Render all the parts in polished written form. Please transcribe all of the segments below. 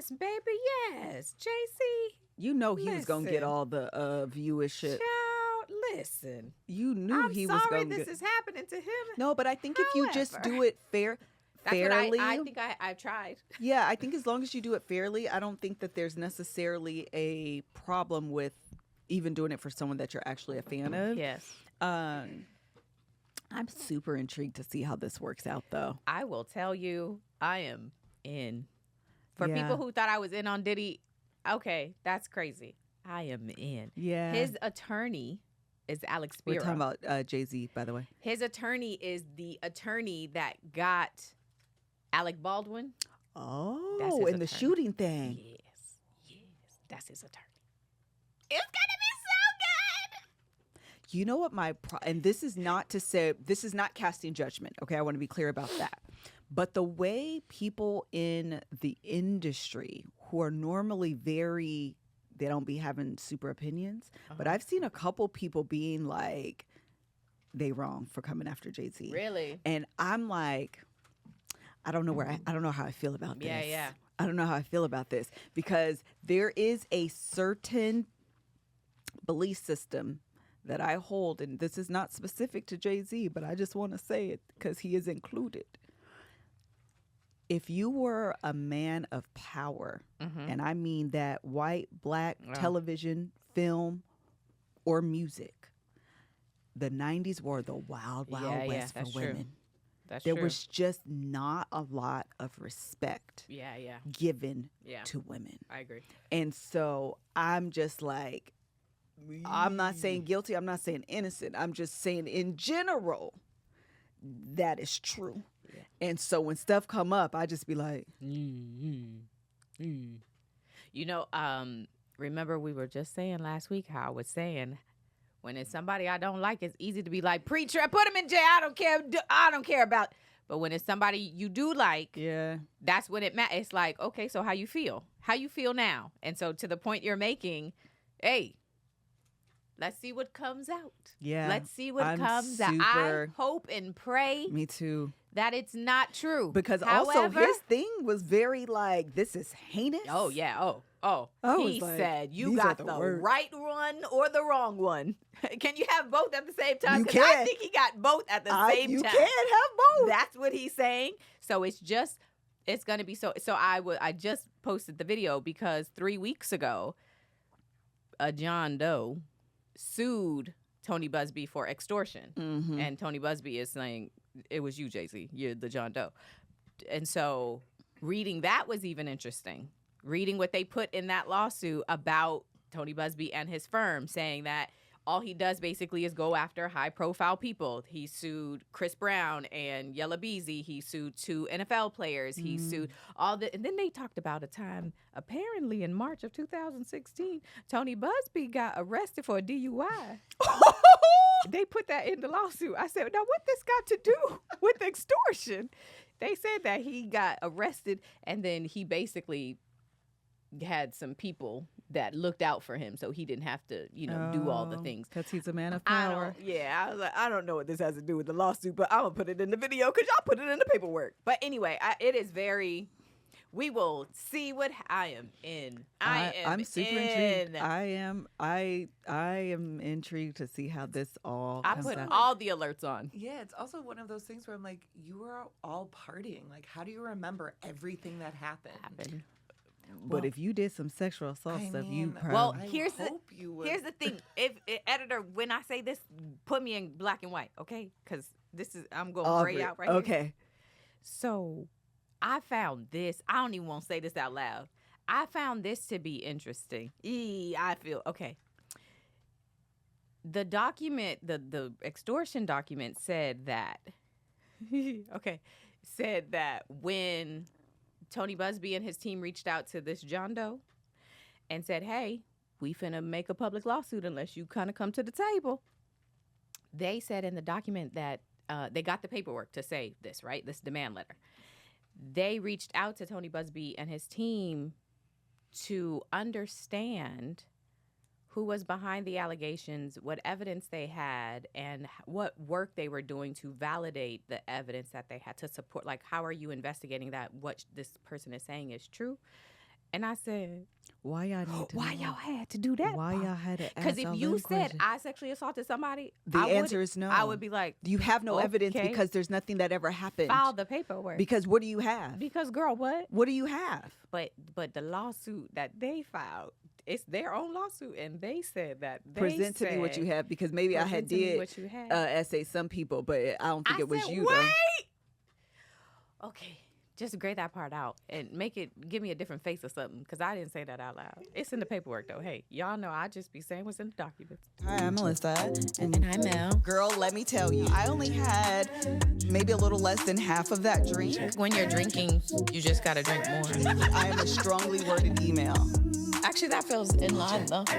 Yes, baby, yes. JC. You know he was going to get all the viewership. Child, listen. You knew I'm he sorry was going to this is happening to him. No, but I think if you just However, do it fairly. That's what I think I've tried. Yeah, I think as long as you do it fairly, I don't think that there's necessarily a problem with even doing it for someone that you're actually a fan of. Yes. I'm super intrigued to see how this works out, though. I will tell you, I am in. For Yeah. people who thought I was in on Diddy, okay, that's crazy. I am in. Yeah. His attorney is Alex Spiro. We're talking about Jay-Z, by the way. His attorney is the attorney that got Alec Baldwin. Oh, in the shooting thing. Yes. That's his attorney. It's going to be so good. You know what and this is not to say, this is not casting judgment, okay? I want to be clear about that. But the way people in the industry who are normally they don't be having super opinions, but I've seen a couple people being like, they wrong for coming after Jay-Z. Really? And I'm like, I don't know how I feel about this. Yeah. I don't know how I feel about this because there is a certain belief system that I hold, and this is not specific to Jay-Z, but I just want to say it because he is included. If you were a man of power, and I mean that white, black, television, film, or music, the 90s were the wild, wild west for women. There was just not a lot of respect given to women. I agree. And so I'm just like, I'm not saying guilty. I'm not saying innocent. I'm just saying in general, that is true. Yeah. And so when stuff come up, I just be like, You know, remember we were just saying last week how I was saying when it's somebody I don't like, it's easy to be like, preacher, put him in jail. I don't care about. But when it's somebody you do like, that's when it matters. It's like, okay, so how you feel? How you feel now? And so to the point you're making, hey, let's see what comes out. Yeah. Let's see what comes out. I hope and pray. Me too. That it's not true. Because also his thing was very like, this is heinous. Oh, yeah. He said, you got the right one or the wrong one. Can you have both at the same time? Because I think he got both at the same time. You can't have both. That's what he's saying. So it's going to be so. So I just posted the video because 3 weeks ago, a John Doe sued Tony Busby for extortion. And Tony Busby is saying, it was you, Jay-Z. You're the John Doe. And so reading that was even interesting. Reading what they put in that lawsuit about Tony Busby and his firm, saying that all he does basically is go after high-profile people. He sued Chris Brown and Yella Beezy. He sued 2 NFL players. He sued and then they talked about a time, apparently in March of 2016, Tony Busby got arrested for a DUI. They put that in the lawsuit. I said, now what this got to do with extortion? They said that he got arrested and then he basically had some people that looked out for him so he didn't have to, do all the things. Because he's a man of power. I was like, I don't know what this has to do with the lawsuit, but I'm going to put it in the video because y'all put it in the paperwork. But anyway, it is very... We will see what I am in. I'm super intrigued. I am intrigued to see how this all comes out. I put all the alerts on. Yeah, it's also one of those things where I'm like, you were all partying. Like, how do you remember everything that happened? But if you did some sexual assault stuff, you probably... Well, here's the thing. If editor, when I say this, put me in black and white, okay? Because I'm going to gray out right here. Okay. So... I found this. I don't even want to say this out loud. I found this to be interesting. I feel okay. The document, the extortion document said that, said that when Tony Busby and his team reached out to this John Doe and said, hey, we finna make a public lawsuit unless you kind of come to the table. They said in the document that they got the paperwork to say this, right? This demand letter. They reached out to Tony Busby and his team to understand who was behind the allegations, what evidence they had, and what work they were doing to validate the evidence that they had to support. Like, how are you investigating that what this person is saying is true? And I said, Why y'all need to why know? y'all had to do that? Why y'all had to ask Because if all you those said questions? I sexually assaulted somebody, The answer is no. I would be like, You have no evidence okay. because there's nothing that ever happened. file the paperwork. Because what do you have? Because girl, what? What do you have? But the lawsuit that they filed, it's their own lawsuit, and they said that they Present to me what you have, because maybe I had Present to me did what you have. essay some people, but I don't think I it was said, you wait. though. Okay, just grade that part out and give me a different face or something, because I didn't say that out loud. It's in the paperwork though. Hey, y'all know I just be saying what's in the documents. Hi, I'm Melissa. And I'm Mel. Girl, let me tell you, I only had maybe a little less than half of that drink. When you're drinking, you just gotta drink more. I am a strongly worded email. Actually, that feels in line though. No,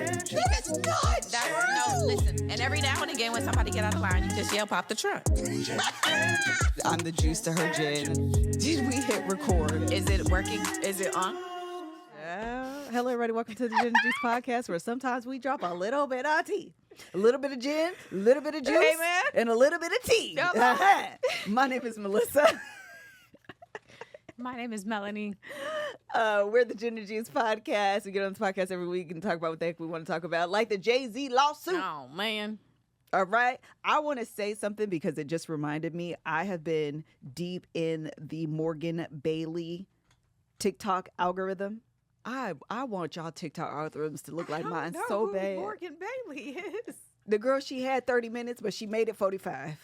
listen. And every now and again, when somebody get out of line, you just yell, "Pop the trunk." I'm the juice to her gin. Did we hit record? Is it working? Is it on? Hello, everybody. Welcome to the Gin and Juice Podcast, where sometimes we drop a little bit of tea. A little bit of gin, a little bit of juice, Hey, man. and a little bit of tea. My name is Melissa. My name is Melanie. We're the Gin and Juice Podcast. We get on this podcast every week and talk about what the heck we want to talk about, like the Jay-Z lawsuit. Oh man. All right. I want to say something because it just reminded me. I have been deep in the Morgan Bailey TikTok algorithm. I want y'all TikTok algorithms to look like mine so bad. Morgan Bailey is. The girl, she had 30 minutes, but she made it 45.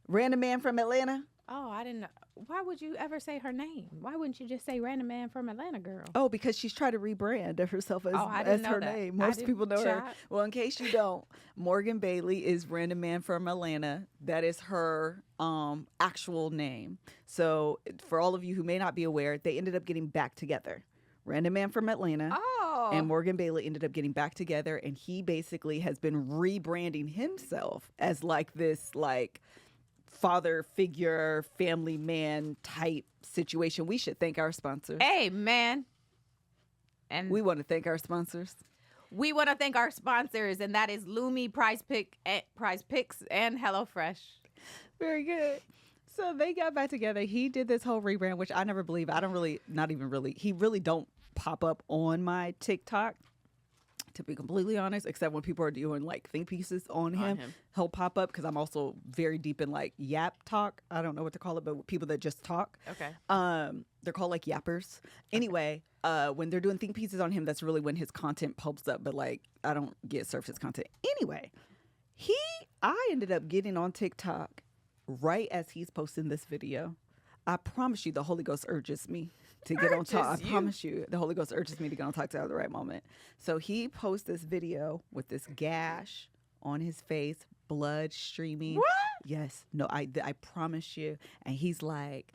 Random man from Atlanta. Oh, I didn't know. Why would you ever say her name? Why wouldn't you just say random man from Atlanta girl? Oh, because she's trying to rebrand herself as, I as didn't know her that. name. I Most didn't people know her. chat. Well, in case you don't, Morgan Bailey is random man from Atlanta. That is her actual name. So for all of you who may not be aware, they ended up getting back together. Random man from Atlanta. Oh. And Morgan Bailey ended up getting back together, and he basically has been rebranding himself as like this like father figure, family man type situation. We should thank our sponsors. Hey man. And We want to thank our sponsors. we want to thank our sponsors, and that is Lumi, Prize Picks, and HelloFresh. Very good. So they got back together. He did this whole rebrand, which I never believe. I don't really, not even really. He really don't pop up on my TikTok, to be completely honest, except when people are doing like think pieces on him. He'll pop up because I'm also very deep in like yap talk. I don't know what to call it, but people that just talk. Okay. They're called like yappers. Anyway, when they're doing think pieces on him, that's really when his content pops up. But like, I don't get surface content. Anyway, I ended up getting on TikTok right as he's posting this video. I promise you, the Holy Ghost urges me to get on talk. I promise you, the Holy Ghost urges me to get on talk to at the right moment. So he posts this video with this gash on his face, blood streaming. What? Yes. No, I promise you. And he's like,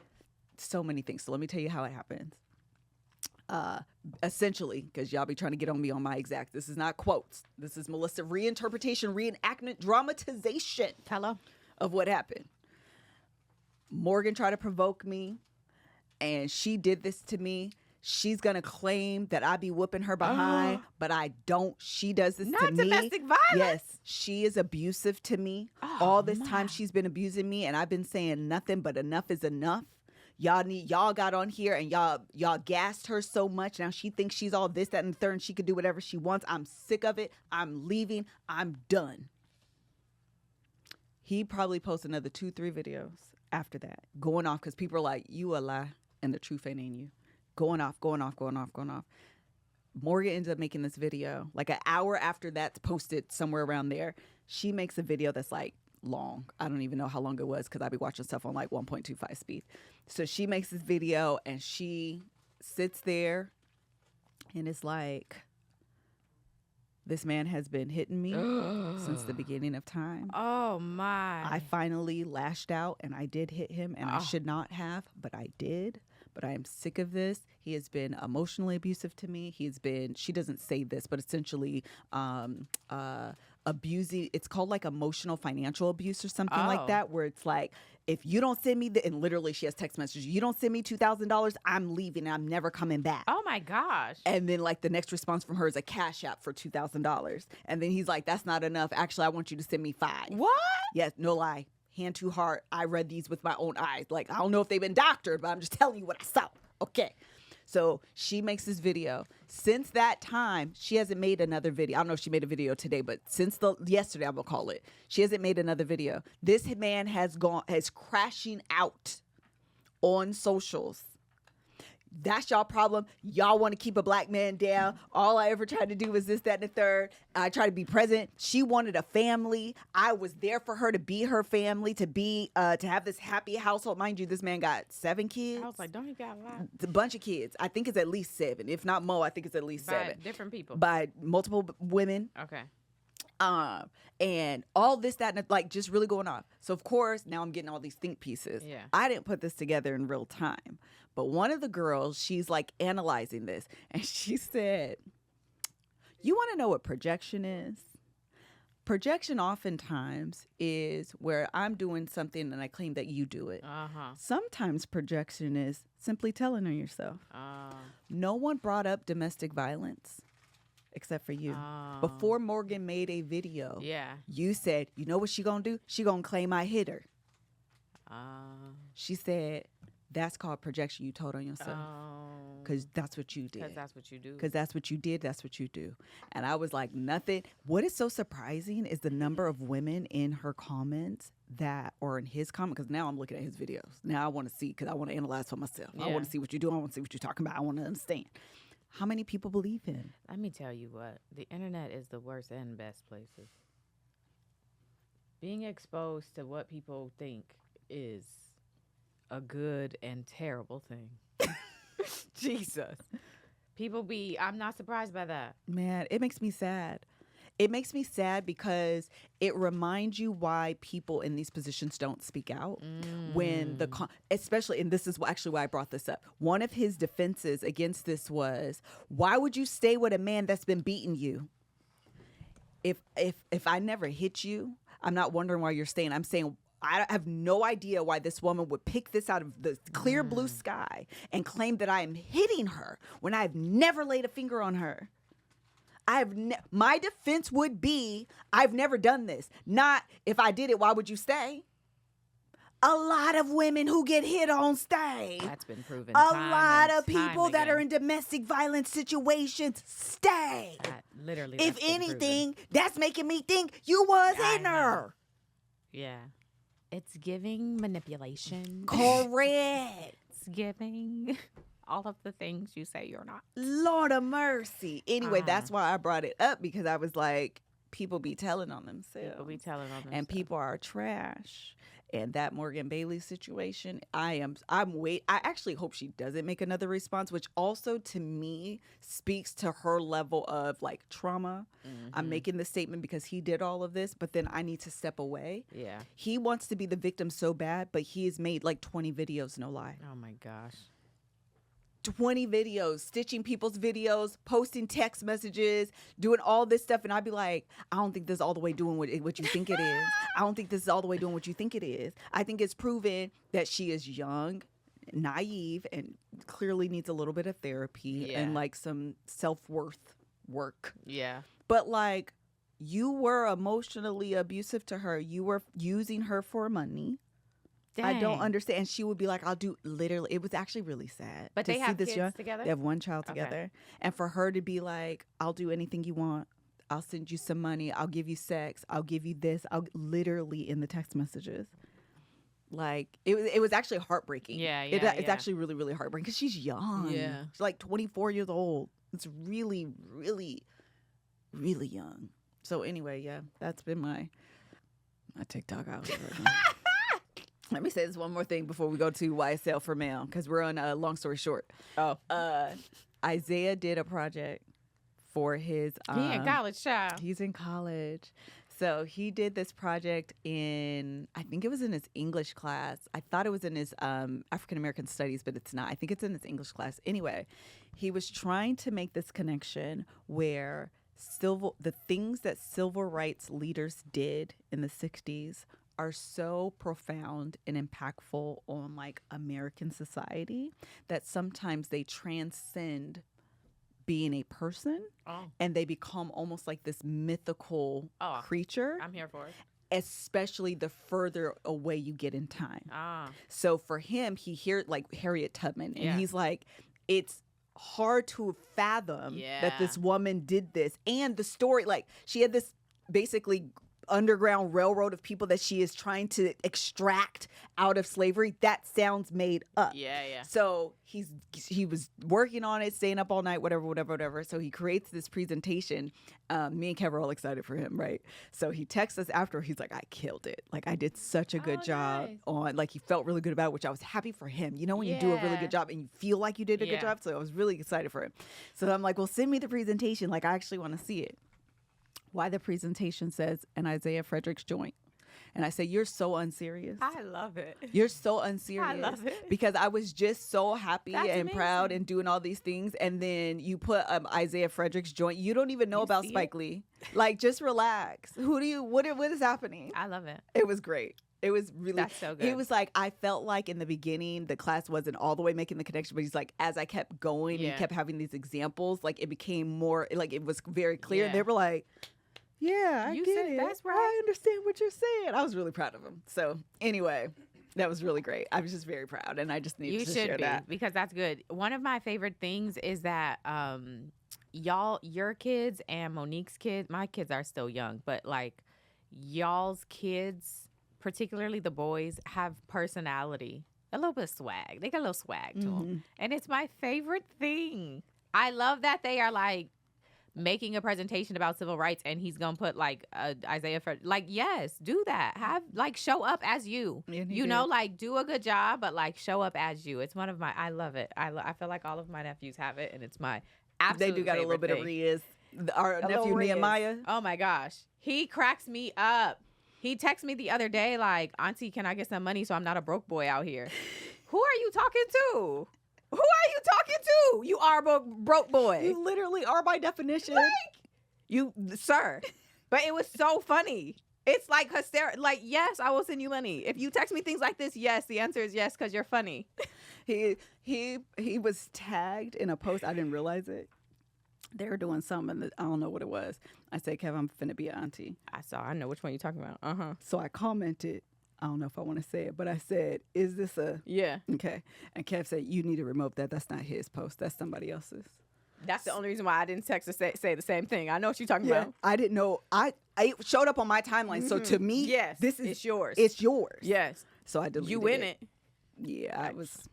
so many things. So let me tell you how it happens. Essentially, because y'all be trying to get on me on my exact. This is not quotes. This is Melissa reinterpretation, reenactment, dramatization Hello. of what happened. Morgan tried to provoke me, and she did this to me. She's going to claim that I be whooping her behind, but I don't. She does this to Not me. domestic violence. Yes, she is abusive to me. All this time she's been abusing me, and I've been saying nothing but enough is enough. Y'all got on here and y'all gassed her so much. Now she thinks she's all this, that, and the third, and she could do whatever she wants. I'm sick of it. I'm leaving. I'm done. He probably posted another 2-3 videos after that, going off because people are like, you a lie and the truth ain't in you. Going off. Morgan ends up making this video like an hour after that's posted, somewhere around there. She makes a video that's like long. I don't even know how long it was because I be watching stuff on like 1.25 speed. So she makes this video and she sits there and it's like, this man has been hitting me since the beginning of time. Oh my. I finally lashed out and I did hit him, and I should not have, but I did. But I am sick of this. He has been emotionally abusive to me. She doesn't say this, but essentially abusing. It's called like emotional financial abuse or something like that, where it's like, if you don't send me and literally she has text messages, you don't send me $2,000, I'm leaving. I'm never coming back. Oh my gosh. And then like the next response from her is a cash app for $2,000. And then he's like, that's not enough. Actually, I want you to send me $5,000. What? Yes, no lie. Hand to heart. I read these with my own eyes. Like, I don't know if they've been doctored, but I'm just telling you what I saw. Okay. So she makes this video. Since that time, she hasn't made another video. I don't know if she made a video today, but since yesterday, I'm gonna call it, she hasn't made another video. This man has crashing out on socials. That's y'all problem. Y'all want to keep a black man down. All I ever tried to do was this, that, and the third. I tried to be present. She wanted a family. I was there for her to be her family, to have this happy household. Mind you, this man got 7 kids. I was like, don't he got a lot? It's a bunch of kids. I think it's at least 7. If not more, I think it's at least 7. By different people. By multiple women. Okay. And all this, that, and like just really going on. So of course, now I'm getting all these think pieces. Yeah. I didn't put this together in real time, but one of the girls, she's like analyzing this, and she said, "You want to know what projection is? Projection oftentimes is where I'm doing something and I claim that you do it. Sometimes projection is simply telling on yourself. No one brought up domestic violence." Except for you. Before Morgan made a video, you said, you know what she gonna do? She gonna claim I hit her. She said, that's called projection. You told on yourself. Because that's what you did. Because that's what you do. Because that's what you did. That's what you do. And I was like, nothing. What is so surprising is the number of women in her comments or in his comment, because now I'm looking at his videos. Now I want to see, because I want to analyze for myself. I want to see what you do. I want to see what you're talking about. I want to understand. How many people believe him? Let me tell you what. The internet is the worst and best places. Being exposed to what people think is a good and terrible thing. Jesus. I'm not surprised by that. Man, it makes me sad. It makes me sad because it reminds you why people in these positions don't speak out. When especially, and this is actually why I brought this up. One of his defenses against this was, why would you stay with a man that's been beating you? If I never hit you, I'm not wondering why you're staying. I'm saying, I have no idea why this woman would pick this out of the clear blue sky and claim that I am hitting her when I've never laid a finger on her. My defense would be, I've never done this. Not, if I did it, why would you stay? A lot of women who get hit on stay. That's been proven. A lot of people that are in domestic violence situations stay. Literally. If anything, that's making me think you was hitting her. Yeah. It's giving manipulation. Correct. It's giving all of the things you say you're not. Lord of mercy. Anyway, that's why I brought it up, because I was like, people be telling on themselves. People be telling on themselves. And people are trash. And that Morgan Bailey situation, I actually hope she doesn't make another response, which also to me speaks to her level of like trauma. I'm making this statement because he did all of this, but then I need to step away. Yeah. He wants to be the victim so bad, but he has made like 20 videos, no lie. Oh my gosh. 20 videos, stitching people's videos, posting text messages, doing all this stuff. And I'd be like, I don't think this is all the way doing what you think it is. I don't think this is all the way doing what you think it is. I think it's proven that she is young, naive, and clearly needs a little bit of therapy and like some self-worth work. Yeah. But like, you were emotionally abusive to her. You were using her for money. Dang. I don't understand. She would be like, I'll do literally. It was actually really sad. But they have kids together? They have one child together. And for her to be like, I'll do anything you want. I'll send you some money. I'll give you sex. I'll give you this. I'll literally in the text messages. Like, it was actually heartbreaking. It's actually really, really heartbreaking because she's young. Yeah. She's like 24 years old. It's really, really, really young. So anyway, yeah, that's been my TikTok algorithm. Let me say this one more thing before we go to YSL for Mel, because we're on long story short. Isaiah did a project for his... he in college, child. He's in college. So he did this project I think it was in his English class. I thought it was in his African-American studies, but it's not. I think it's in his English class. Anyway, he was trying to make this connection where the things that civil rights leaders did in the 60s are so profound and impactful on like American society that sometimes they transcend being a person and they become almost like this mythical creature. I'm here for it. Especially the further away you get in time. So for him, he hears like Harriet Tubman and he's like, it's hard to fathom that Yeah. this woman did this. And the story, like, she had this basically underground railroad of people that she is trying to extract out of slavery. That sounds made up. Yeah. So he was working on it, staying up all night, whatever. So he creates this presentation. Me and Kev are all excited for him, right? So he texts us after. He's like, I killed it. Like, I did such a good job nice. on, like, he felt really good about it, which I was happy for him. You know, when you do a really Yeah. good job and you feel like you did a good Yeah. job. So I was really excited for him. So I'm like, well, send me the presentation. Like, I actually want to see it. Why the presentation says an Isaiah Fredericks joint. And I say, you're so unserious. I love it. You're so unserious. I love it. Because I was just so happy That's and proud amazing. and doing all these things. And then you put Isaiah Fredericks joint. You don't even know You about see Spike Lee. Like, just relax. What is happening? I love it. It was great. It was really, That's so good. He was like, I felt like in the beginning, the class wasn't all the way making the connection, but he's like, as I kept going Yeah. and kept having these examples, like, it became more, like, it was very clear. Yeah. They were like, yeah, I You get said it. that's right. I understand what you're saying. I was really proud of him. So anyway, that was really great. I was just very proud, and I just needed You to should share be that. because that's good. One of my favorite things is that your kids and Monique's kids, my kids are still young, but like y'all's kids, particularly the boys, have personality, a little bit of swag. They got a little swag to them, and it's my favorite thing. I love that they are like making a presentation about civil rights, and he's gonna put like Isaiah like, yes, do that. Have like show up as you. And he You know, did. like do a good job, but like show up as you. It's one of my. I love it. I feel like all of my nephews have it, and it's my absolute. They do got a little favorite bit of thing. Riz. Our A nephew little Riz. Nehemiah. Oh my gosh, he cracks me up. He texted me the other day like, Auntie, can I get some money so I'm not a broke boy out here? Who are you talking to? Who are you talking to? You are a broke boy. You literally are by definition. You, sir. But it was so funny. It's like hysterical. Like, yes, I will send you money. If you text me things like this, yes, the answer is yes, because you're funny. He was tagged in a post. I didn't realize it. They were doing something that I don't know what it was. I said, Kev, I'm finna be an auntie. I know which one you're talking about. So I commented, I don't know if I want to say it, but I said, is this a... Yeah. Okay. And Kev said, you need to remove that. That's not his post. That's somebody else's. That's the only reason why I didn't text to say the same thing. I know what you're talking about. I didn't know. It showed up on my timeline. So to me, Yes, this is it's yours. It's yours. Yes. So I deleted You in it. Yeah, I was...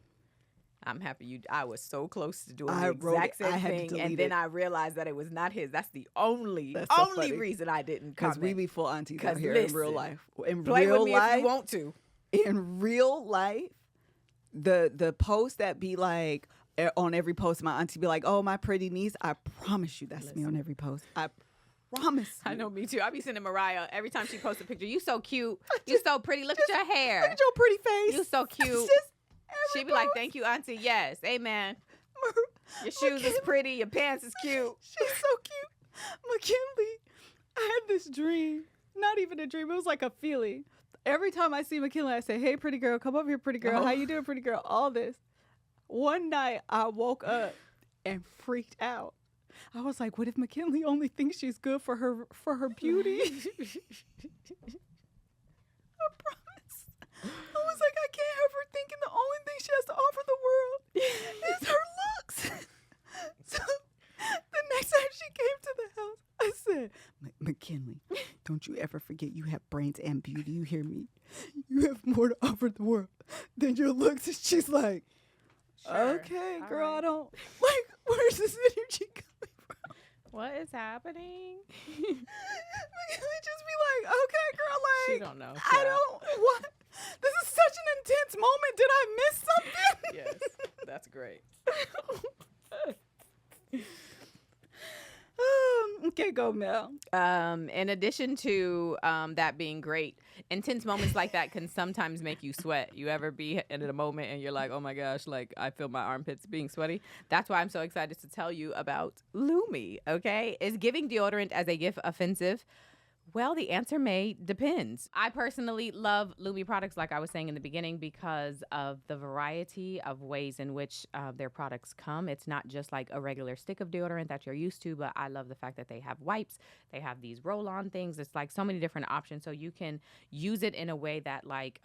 I'm happy I was so close to doing I the wrote exact it. I same had to thing, delete and then it. I realized that it was not his. That's the only That's so funny. reason I didn't Because comment. we be full aunties 'Cause out here in real listen, life. In Play real with me life, if you want to. in real life, the post that be like on every post, my auntie be like, "Oh, my pretty niece." I promise you, that's me on every post. I promise. I you. know, me too. I be sending Mariah every time she posts a picture. You so cute. You so pretty. Look at your hair. Look at your pretty face. You so cute. It's just every She be like, post. "Thank you, Auntie." Yes, amen. Your shoes is pretty. Your pants is cute. She's so cute. McKinley, I had this dream. Not even a dream. It was like a feeling. Every time I see McKinley, I say, "Hey, pretty girl, come over here, pretty girl. How you doing, pretty girl?" All this. One night, I woke up and freaked out. I was like, "What if McKinley only thinks she's good for her beauty?" I promise. I was like, I can't have her thinking the only thing she has to offer the world is her looks. So the next time she came to the house, I said, McKinley, don't you ever forget you have brains and beauty. You hear me? You have more to offer the world than your looks. And she's like, Sure. okay, All girl, right. I don't, like, where's this energy coming from? What is happening? McKinley just be like, okay, girl, like, She don't know. I don't, what? This is such an intense moment. Did I miss something? Yes, that's great. Okay, go, Mel. In addition to that being great, intense moments like that can sometimes make you sweat. You ever be in a moment and you're like, oh my gosh, like I feel my armpits being sweaty? That's why I'm so excited to tell you about Lumi, okay? Is giving deodorant as a gift offensive? Well, the answer depends. I personally love Lumi products, like I was saying in the beginning, because of the variety of ways in which their products come. It's not just like a regular stick of deodorant that you're used to, but I love the fact that they have wipes. They have these roll-on things. It's like so many different options, so you can use it in a way that like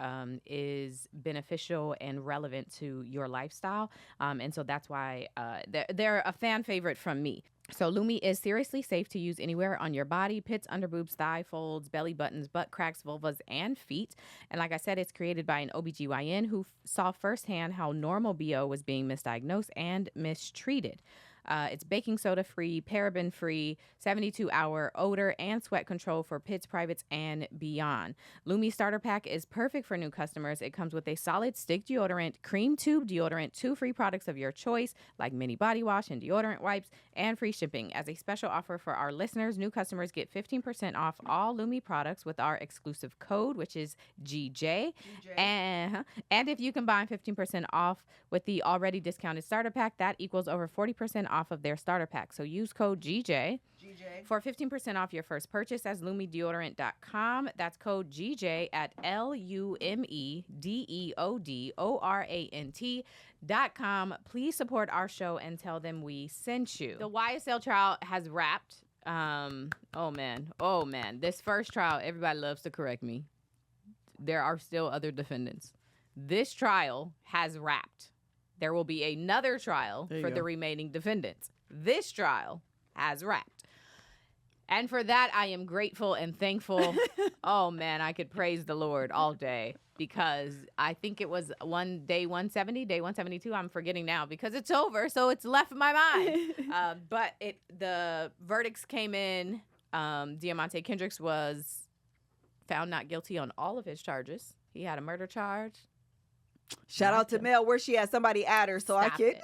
is beneficial and relevant to your lifestyle. And so that's why they're a fan favorite from me. So Lumi is seriously safe to use anywhere on your body: pits, underboobs, thigh folds, belly buttons, butt cracks, vulvas, and feet. And like I said, it's created by an OBGYN who saw firsthand how normal BO was being misdiagnosed and mistreated. It's baking soda free, paraben free, 72-hour odor and sweat control for pits, privates, and beyond. Lumi Starter Pack is perfect for new customers. It comes with a solid stick deodorant, cream tube deodorant, 2 free products of your choice like mini body wash and deodorant wipes, and free shipping. As a special offer for our listeners, new customers get 15% off all Lumi products with our exclusive code, which is GJ. And if you combine 15% off with the already discounted starter pack, that equals over 40% off of their starter pack. So use code GJ for 15% off your first purchase at LumiDeodorant.com. That's code GJ at LumiDeodorant.com. Please support our show and tell them we sent you. The YSL trial has wrapped. Oh man. This first trial, everybody loves to correct me. There are still other defendants. This trial has wrapped. There will be another trial for the remaining defendants. This trial has wrapped. And for that, I am grateful and thankful. Oh, man, I could praise the Lord all day, because I think it was day 172. I'm forgetting now because it's over, so it's left my mind. But the verdicts came in. Diamante Kendricks was found not guilty on all of his charges. He had a murder charge. Shout out to Mel. Where she at? Somebody add her so I can.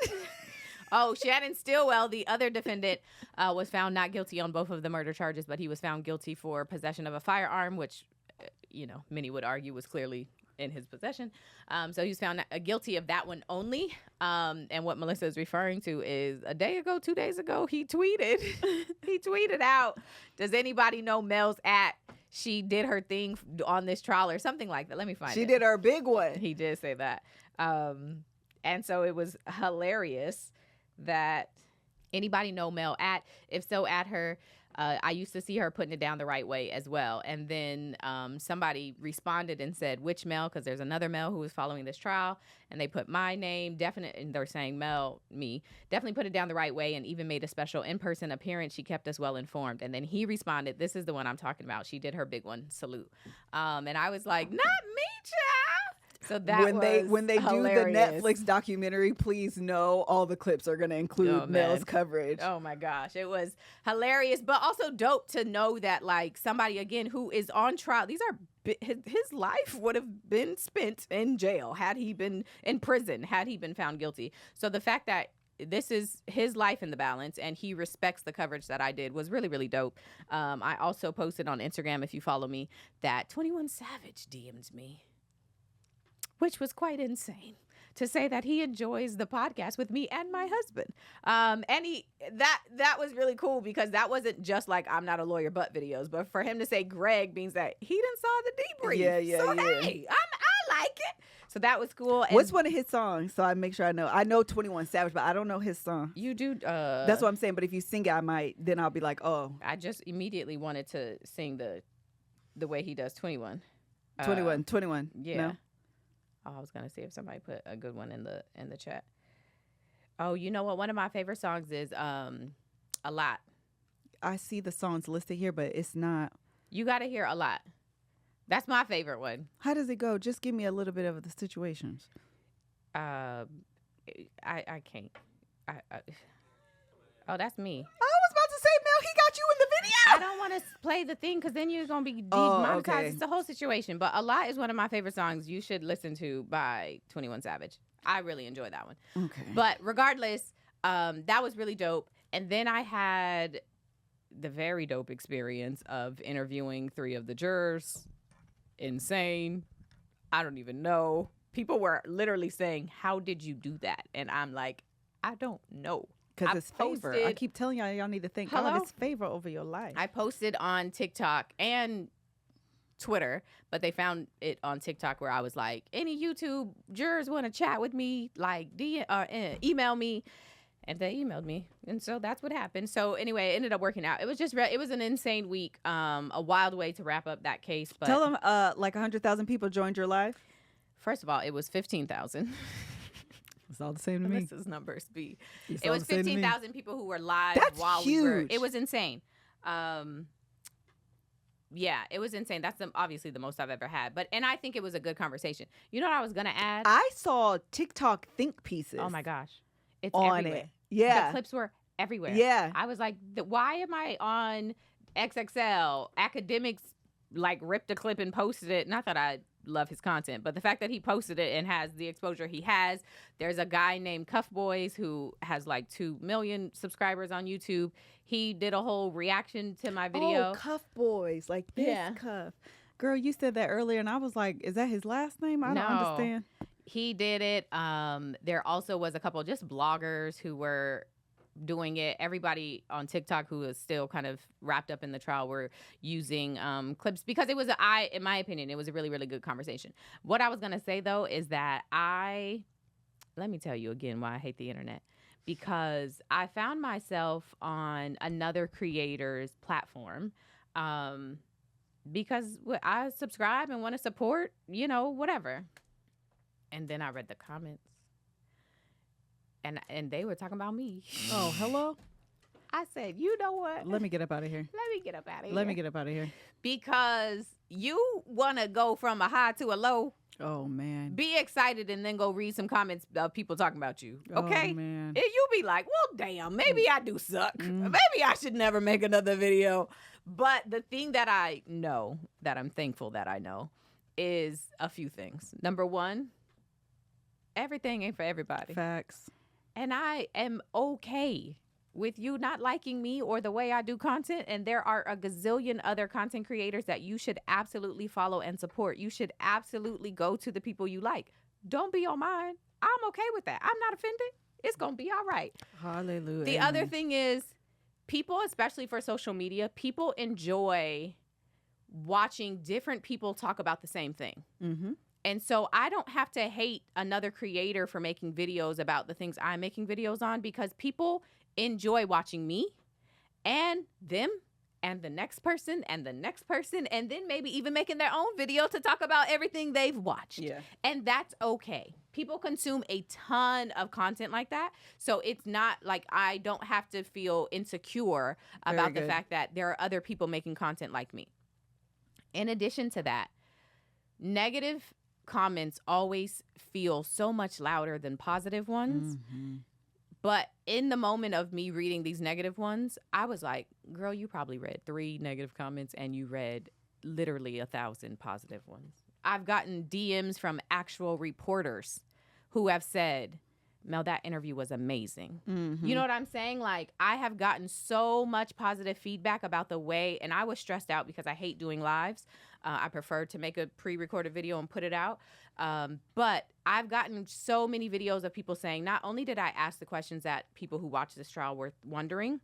Oh, Shannon Stillwell, the other defendant, was found not guilty on both of the murder charges, but he was found guilty for possession of a firearm, which, many would argue was clearly in his possession. So he was found guilty of that one only. And what Melissa is referring to is 2 days ago, he tweeted out, "Does anybody know Mel's at? She did her thing on this trial," or something like that. Let me find it. She did her big one. He did say that. And so it was hilarious that anybody know Mel at. If so, at her. I used to see her putting it down the right way as well. And then somebody responded and said, "Which Mel?" Because there's another Mel who was following this trial. And they put my name, and they're saying Mel, me, definitely put it down the right way, and even made a special in-person appearance. She kept us well informed. And then he responded, "This is the one I'm talking about. She did her big one. Salute." And I was like, "Not me, child." So that when they hilarious. Do the Netflix documentary, please know all the clips are going to include Mel's coverage. Oh my gosh, it was hilarious, but also dope to know that like somebody again who is on trial. These are his life would have been spent in jail had he been in prison, had he been found guilty. So the fact that this is his life in the balance and he respects the coverage that I did was really, really dope. I also posted on Instagram, if you follow me, that 21 Savage DM'd me, which was quite insane, to say that he enjoys the podcast with me and my husband. And that was really cool, because that wasn't just like I'm not a lawyer but videos, but for him to say Greg means that he done saw the debrief. So hey, I like it. So that was cool. And what's one of his songs? So I make sure I know. I know 21 Savage, but I don't know his song. You do. That's what I'm saying. But if you sing it, then I'll be like, oh. I just immediately wanted to sing the way he does 21. 21. Yeah. No? Oh, I was gonna see if somebody put a good one in the chat. Oh, you know what? One of my favorite songs is "A Lot." I see the songs listed here, but it's not. You got to hear "A Lot." That's my favorite one. How does it go? Just give me a little bit of the situations. I can't. Oh, that's me. I was about to say, Mel, he got you in the video. I don't want to play the thing because then you're going to be demonetized. Okay. It's the whole situation. But "A Lot" is one of my favorite songs you should listen to by 21 Savage. I really enjoy that one. Okay. But regardless, that was really dope. And then I had the very dope experience of interviewing 3 of the jurors. Insane. I don't even know. People were literally saying, "How did you do that?" And I'm like, I don't know. Because it's favor. I keep telling y'all need to thank God it's favor over your life. I posted on TikTok and Twitter, but they found it on TikTok where I was like, any YouTube jurors want to chat with me, like email me. And they emailed me. And so that's what happened. So anyway, it ended up working out. It was just, it was an insane week, a wild way to wrap up that case. But tell them like 100,000 people joined your live. First of all, it was 15,000. It's all the same to me. This is numbers B. It was 15,000 people who were live. That's while huge. we were. It was insane. Yeah, it was insane. That's obviously the most I've ever had. And I think it was a good conversation. You know what I was gonna add? I saw TikTok think pieces. Oh my gosh, it's on everywhere. it. Yeah, the clips were everywhere. Yeah, I was like, why am I on XXL? Academics like ripped a clip and posted it. Not that I love his content, but the fact that he posted it and has the exposure he has. There's a guy named Cuff Boys who has like 2 million subscribers on YouTube. He did a whole reaction to my video. Oh, Cuff Boys, like this Cuff. Girl, you said that earlier, and I was like, is that his last name? I don't understand. He did it. There also was a couple of just bloggers who were doing it. Everybody on TikTok who is still kind of wrapped up in the trial were using clips because it was in my opinion, it was a really, really good conversation. What I was going to say though is that let me tell you again why I hate the internet, because I found myself on another creator's platform because I subscribe and want to support, whatever. And then I read the comments. And they were talking about me. Oh, hello? I said, you know what? Let me get up out of here. Let me get up out of here. Because you want to go from a high to a low. Oh, man. Be excited and then go read some comments of people talking about you. Okay? Oh, man. And you be like, well, damn, maybe I do suck. Maybe I should never make another video. But the thing that I know, that I'm thankful that I know, is a few things. Number one, everything ain't for everybody. Facts. And I am okay with you not liking me or the way I do content. And there are a gazillion other content creators that you should absolutely follow and support. You should absolutely go to the people you like. Don't be on mine. I'm okay with that. I'm not offended. It's going to be all right. Hallelujah. The other thing is people, especially for social media, people enjoy watching different people talk about the same thing. Mm-hmm. And so I don't have to hate another creator for making videos about the things I'm making videos on, because people enjoy watching me and them and the next person and the next person, and then maybe even making their own video to talk about everything they've watched. Yeah. And that's okay. People consume a ton of content like that. So it's not like I don't have to feel insecure about the fact that there are other people making content like me. In addition to that, negative comments always feel so much louder than positive ones. Mm-hmm. But in the moment of me reading these negative ones, I was like, girl, you probably read 3 negative comments and you read literally 1,000 positive ones. I've gotten DMs from actual reporters who have said, Mel, that interview was amazing. Mm-hmm. You know what I'm saying? Like, I have gotten so much positive feedback about the way, and I was stressed out because I hate doing lives. I prefer to make a pre-recorded video and put it out. But I've gotten so many videos of people saying, not only did I ask the questions that people who watch this trial were wondering,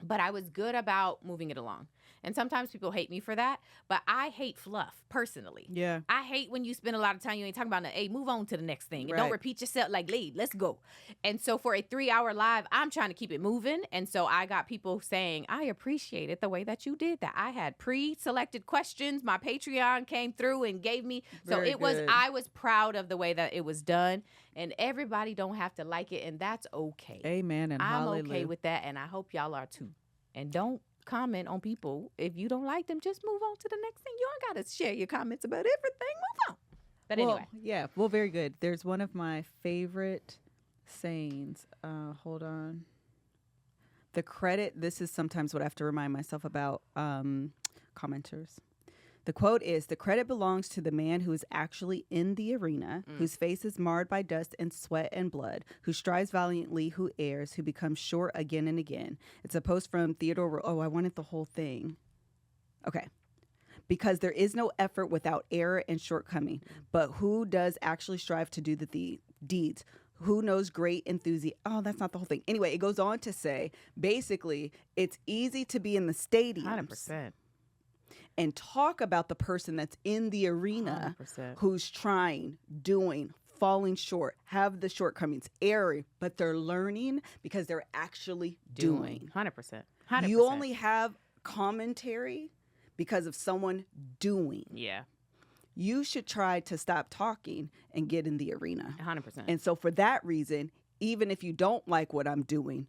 but I was good about moving it along. And sometimes people hate me for that, but I hate fluff personally. Yeah. I hate when you spend a lot of time, you ain't talking about nothing. Hey, move on to the next thing. And don't repeat yourself, like, lead, let's go. And so for a 3-hour live, I'm trying to keep it moving. And so I got people saying, I appreciated the way that you did that. I had pre-selected questions. My Patreon came through and gave me. So I was proud of the way that it was done. And everybody don't have to like it, and that's okay. Amen and I'm hallelujah. okay with that, and I hope y'all are too. And don't comment on people. If you don't like them, just move on to the next thing. You don't got to share your comments about everything. Move on. But anyway. Yeah. Well, very good. There's one of my favorite sayings. Hold on. The credit. This is sometimes what I have to remind myself about commenters. The quote is, the credit belongs to the man who is actually in the arena, whose face is marred by dust and sweat and blood, who strives valiantly, who errs, who becomes short again and again. It's a post from Theodore. Oh, I wanted the whole thing. Okay. Because there is no effort without error and shortcoming. But who does actually strive to do the deeds? who knows great enthusiasm. Oh, that's not the whole thing. Anyway, it goes on to say, basically, it's easy to be in the stadium 100%. and talk about the person that's in the arena 100%. who's trying, doing, falling short, have the shortcomings, erring, but they're learning because they're actually doing. 100%. 100%. You only have commentary because of someone doing. Yeah. You should try to stop talking and get in the arena. 100%. And so for that reason, even if you don't like what I'm doing,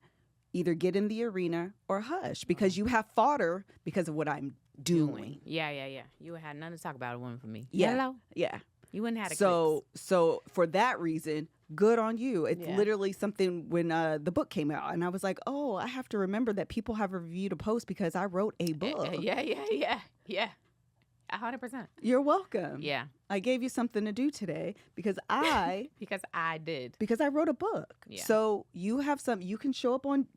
either get in the arena or hush, because you have fodder because of what I'm doing. Yeah. You had nothing to talk about a woman for me. Yeah. Hello? Yeah. You wouldn't have had a So for that reason, good on you. It's Yeah. literally something when the book came out, and I was like, oh, I have to remember that people have reviewed a post because I wrote a book. Yeah. 100%. You're welcome. Yeah. I gave you something to do today because I Because I did. wrote a book. Yeah. So you have you can show up on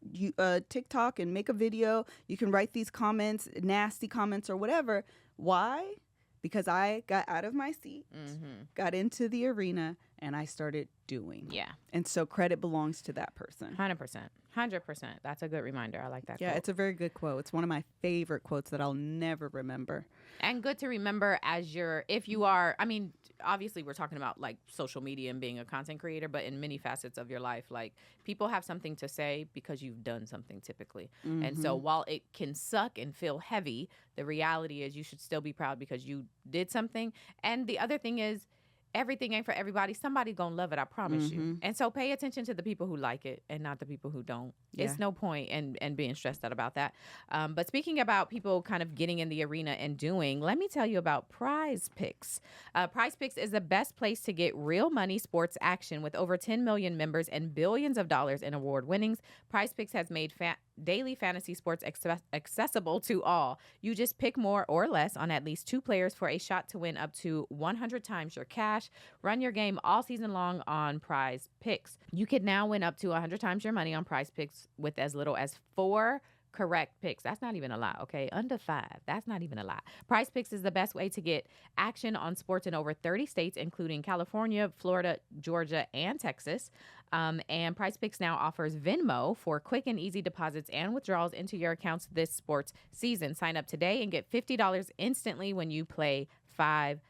TikTok and make a video. You can write these comments, nasty comments or whatever. Why? Because I got out of my seat, got into the arena, and I started doing. Yeah. And so credit belongs to that person. 100%. 100%. That's a good reminder. I like that Yeah, quote. it's a very good quote. It's one of my favorite quotes that I'll never remember. And good to remember if you are, I mean, obviously we're talking about like social media and being a content creator, but in many facets of your life, like people have something to say because you've done something typically. And so while it can suck and feel heavy, the reality is you should still be proud because you did something. And the other thing is, everything ain't for everybody. Somebody's going to love it, I promise you. And so pay attention to the people who like it and not the people who don't. Yeah. It's no point in being stressed out about that. But speaking about people kind of getting in the arena and doing, let me tell you about Prize Picks. Prize Picks is the best place to get real money sports action with over 10 million members and billions of dollars in award winnings. Prize Picks has made daily fantasy sports accessible to all. You just pick more or less on at least 2 players for a shot to win up to 100 times your cash. Run your game all season long on Prize Picks. You can now win up to 100 times your money on Prize Picks with as little as 4 correct picks. That's not even a lot, okay? Under 5. That's not even a lot. Prize Picks is the best way to get action on sports in over 30 states, including California, Florida, Georgia, and Texas. And Prize Picks now offers Venmo for quick and easy deposits and withdrawals into your accounts this sports season. Sign up today and get $50 instantly when you play $5.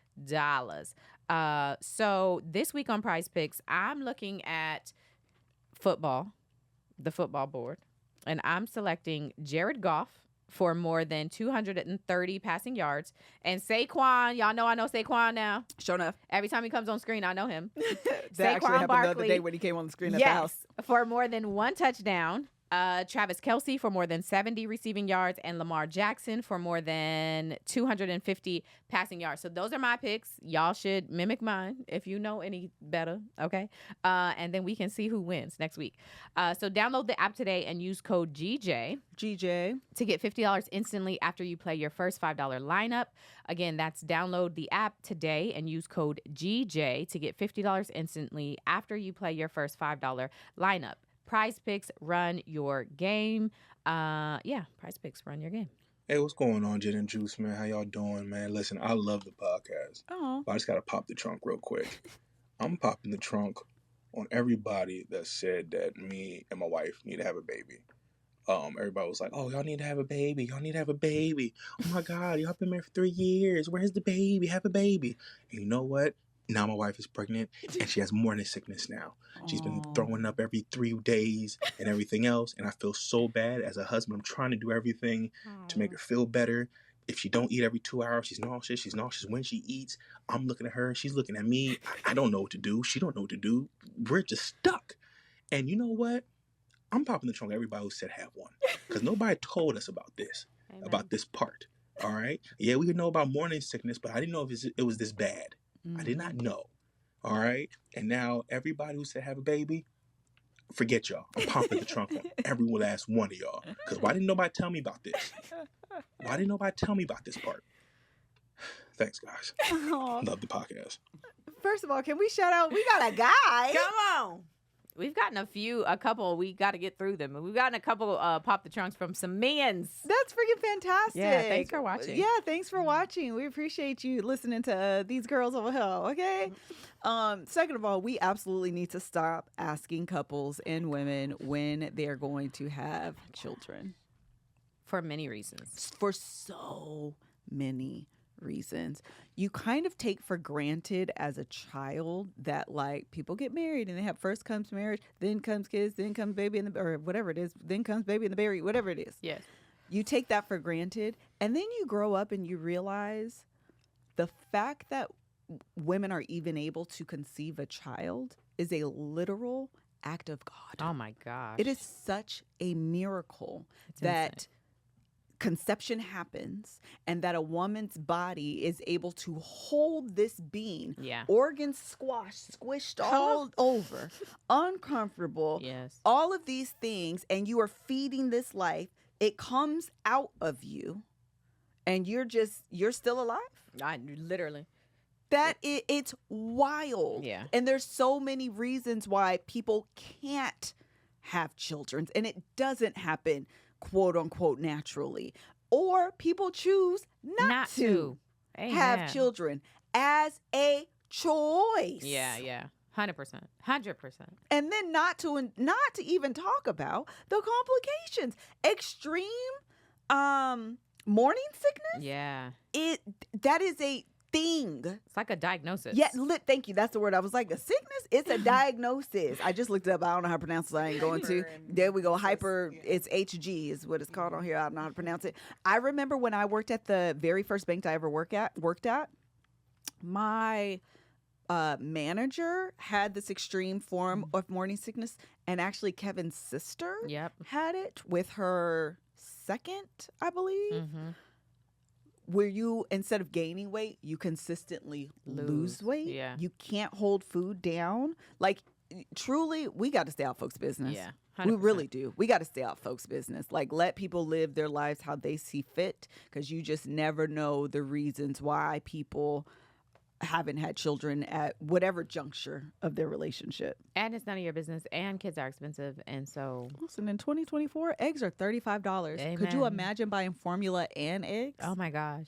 So this week on Prize Picks, I'm looking at football, the football board, and I'm selecting Jared Goff for more than 230 passing yards. And Saquon, y'all know I know Saquon now. Sure enough. Every time he comes on screen, I know him. That actually happened the other day when he came on the screen at the house. For more than 1 touchdown. Travis Kelce for more than 70 receiving yards, and Lamar Jackson for more than 250 passing yards. So those are my picks. Y'all should mimic mine if you know any better, okay? And then we can see who wins next week. So download the app today and use code GJ to get $50 instantly after you play your first $5 lineup. Again, that's download the app today and use code GJ to get $50 instantly after you play your first $5 lineup. Prize Picks, run your game. Prize Picks, run your game. Hey, what's going on, Jen and Juice, man? How y'all doing, man? Listen, I love the podcast. Oh. But I just got to pop the trunk real quick. I'm popping the trunk on everybody that said that me and my wife need to have a baby. Everybody was like, oh, y'all need to have a baby. Y'all need to have a baby. Oh, my God, y'all been married for 3 years. Where's the baby? Have a baby. And you know what? Now my wife is pregnant, and she has morning sickness now. She's been throwing up every 3 days and everything else, and I feel so bad as a husband. I'm trying to do everything to make her feel better. If she don't eat every 2 hours, she's nauseous. She's nauseous when she eats. I'm looking at her. She's looking at me. I don't know what to do. She don't know what to do. We're just stuck. And you know what? I'm popping the trunk. Everybody who said have one, because nobody told us about this, about this part. All right? Yeah, we know about morning sickness, but I didn't know if it was this bad. I did not know. All right? And now everybody who said have a baby, forget y'all. I'm popping the trunk on every last one of y'all. Because why didn't nobody tell me about this? Why didn't nobody tell me about this part? Thanks, guys. Aww. Love the podcast. First of all, can we shout out? We got a guy. Come on. We've gotten a couple. We got to get through them. And we've gotten a couple Pop the Trunks from some mans. That's freaking fantastic. Yeah, thanks for watching. Yeah, thanks for watching. We appreciate you listening to these girls over here, okay? Second of all, we absolutely need to stop asking couples and women when they're going to have children. For many reasons. For so many reasons. You kind of take for granted as a child that like people get married and they have first comes marriage, then comes kids, then comes baby in the or whatever it is, then comes baby in the berry, whatever it is. Yes. You take that for granted, and then you grow up and you realize the fact that women are even able to conceive a child is a literal act of God. Oh my gosh. It is such a miracle that insane. Conception happens and that a woman's body is able to hold this being, organs squished all over, uncomfortable, all of these things, and you are feeding this life. It comes out of you and you're still alive. Literally. It's wild. Yeah. And there's so many reasons why people can't have children, and it doesn't happen quote unquote naturally, or people choose not to have children as a choice. Yeah. 100%. And then not to even talk about the complications. Extreme morning sickness. Yeah. That is a thing. It's like a diagnosis. Yeah, thank you. That's the word. I was like, a sickness? It's a diagnosis. I just looked it up. I don't know how to pronounce it. I ain't going to. There we go. Hyper. It's HG is what it's called on here. I don't know how to pronounce it. I remember when I worked at the very first bank I ever worked at, my manager had this extreme form of morning sickness, and actually Kevin's sister had it with her second, I believe. Mm-hmm. Where you, instead of gaining weight, you consistently lose weight. Yeah. You can't hold food down. Like, truly, we got to stay out folks' business. Yeah, 100%. We really do. We got to stay out folks' business. Like, let people live their lives how they see fit, because you just never know the reasons why people haven't had children at whatever juncture of their relationship. And it's none of your business, and kids are expensive, and so... Listen, in 2024, eggs are $35. Amen. Could you imagine buying formula and eggs? Oh my gosh.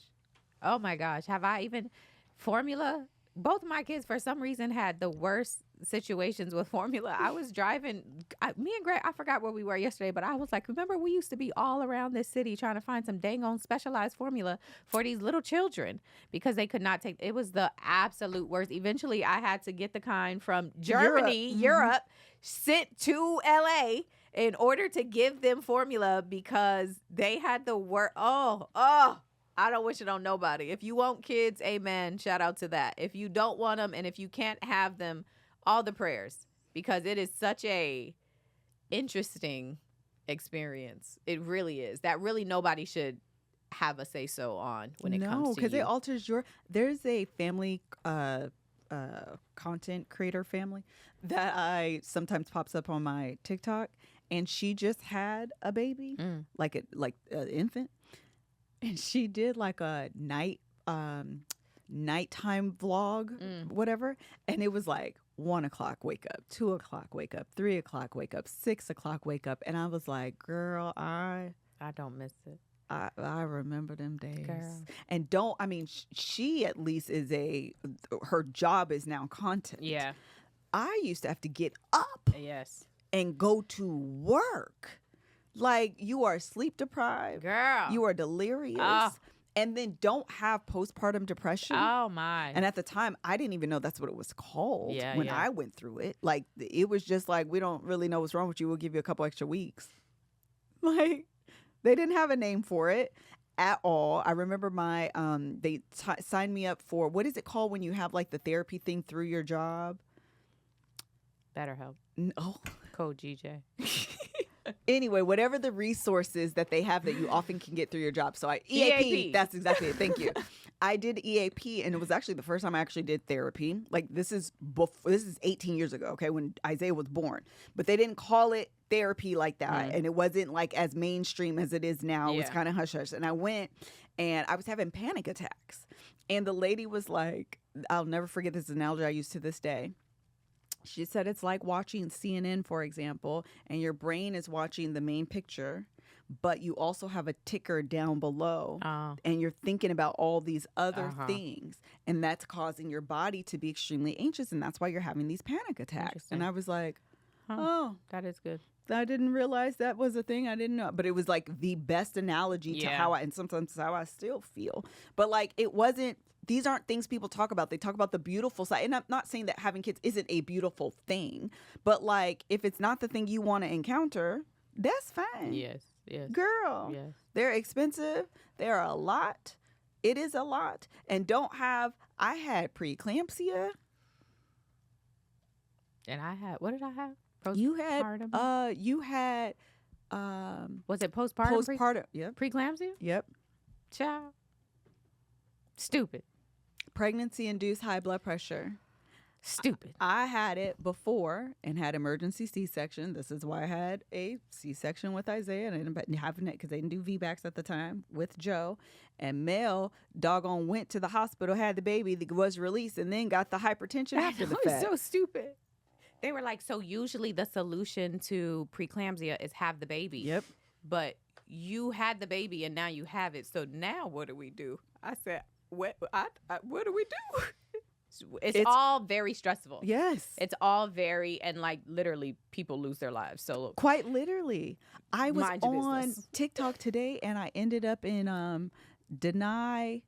Have I even... Formula? Both of my kids, for some reason, had the worst situations with formula. I was driving... me and Greg, I forgot where we were yesterday, but I was like, remember we used to be all around this city trying to find some dang on specialized formula for these little children because they could not take... It was the absolute worst. Eventually, I had to get the kind from Germany, Europe, sent to LA in order to give them formula because they had the worst... I don't wish it on nobody. If you want kids, amen. Shout out to that. If you don't want them, and if you can't have them, all the prayers, because it is such a interesting experience. It really is. That really nobody should have a say so on when it comes to you. No, because it alters there's a family content creator family that I sometimes pops up on my TikTok, and she just had a baby, like an infant. And she did like a nighttime vlog, whatever. And it was like 1 o'clock wake up, 2 o'clock wake up, 3 o'clock wake up, 6 o'clock wake up. And I was like, girl, I don't miss it. I remember them days. Girl. And she at least her job is now content. Yeah. I used to have to get up. Yes. And go to work. Like, you are sleep deprived. Girl. You are delirious. And then don't have postpartum depression. Oh, my. And at the time, I didn't even know that's what it was called when yeah. I went through it. Like, it was just like, we don't really know what's wrong with you. We'll give you a couple extra weeks. Like, they didn't have a name for it at all. I remember they signed me up for, what is it called when you have, like, the therapy thing through your job? BetterHelp. No. Code GJ. Anyway, whatever the resources that they have that you often can get through your job. So EAP. That's exactly it. Thank you. I did EAP, and it was actually the first time I actually did therapy. Like, this is 18 years ago, okay, when Isaiah was born. But they didn't call it therapy like that, and it wasn't like as mainstream as it is now. It was kind of hush-hush. And I went, and I was having panic attacks. And the lady was like, I'll never forget this analogy I use to this day. She said it's like watching CNN, for example, and your brain is watching the main picture, but you also have a ticker down below, and you're thinking about all these other things, and that's causing your body to be extremely anxious, and that's why you're having these panic attacks. And I was like, oh, that is good. I didn't realize that was a thing. I didn't know, but it was like the best analogy to how and sometimes how I still feel. But like, it wasn't. These aren't things people talk about. They talk about the beautiful side. And I'm not saying that having kids isn't a beautiful thing, but like, if it's not the thing you want to encounter, that's fine. Yes. Girl, they're expensive. They're a lot. It is a lot. And I had preeclampsia. And what did I have? You had, was it postpartum? Postpartum, yep. Preeclampsia? Yep. Child. Stupid. Pregnancy-induced high blood pressure. Stupid. I had it before and had emergency C-section. This is why I had a C-section with Isaiah, and I ended up having it because they didn't do VBACs at the time with Joe. And Mel, doggone, went to the hospital, had the baby, was released, and then got the hypertension after the fact. So stupid. They were like, so usually the solution to preeclampsia is have the baby. Yep. But you had the baby and now you have it. So now what do we do? I said, what do we do? It's all very stressful. Yes. It's all very, and like literally people lose their lives. So quite literally. I was on TikTok today and I ended up in deny,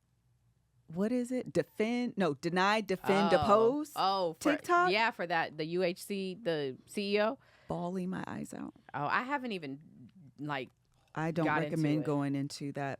defend, oppose. Oh, TikTok? Yeah, for that, the UHC, the CEO. Bawling my eyes out. Oh, I haven't even I don't recommend going into that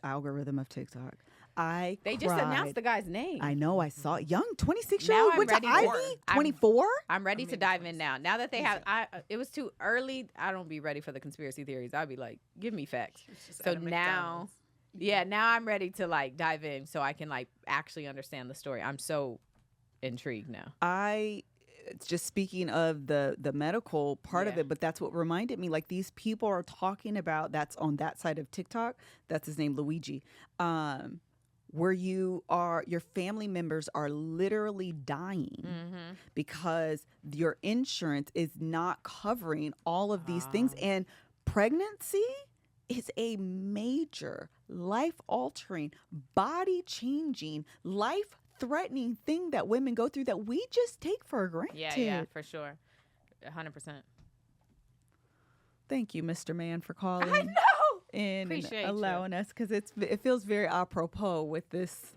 algorithm of TikTok. They just announced the guy's name. I know. I saw it. Young 26-year-old went to Ivy. 24. I'm ready to dive in now. Now that they have, it was too early. I don't be ready for the conspiracy theories. I'd be like, give me facts. So now, now I'm ready to like dive in so I can like actually understand the story. I'm so intrigued now. Just speaking of the medical part of it, but that's what reminded me. Like, these people are talking about, that's on that side of TikTok. That's his name, Luigi. Where your family members are literally dying because your insurance is not covering all of these things. And pregnancy is a major life-altering, body-changing, life-threatening thing that women go through that we just take for granted. Yeah, for sure. 100%. Thank you, Mr. Man, for calling. I know. And appreciate allowing us, because it feels very apropos with this,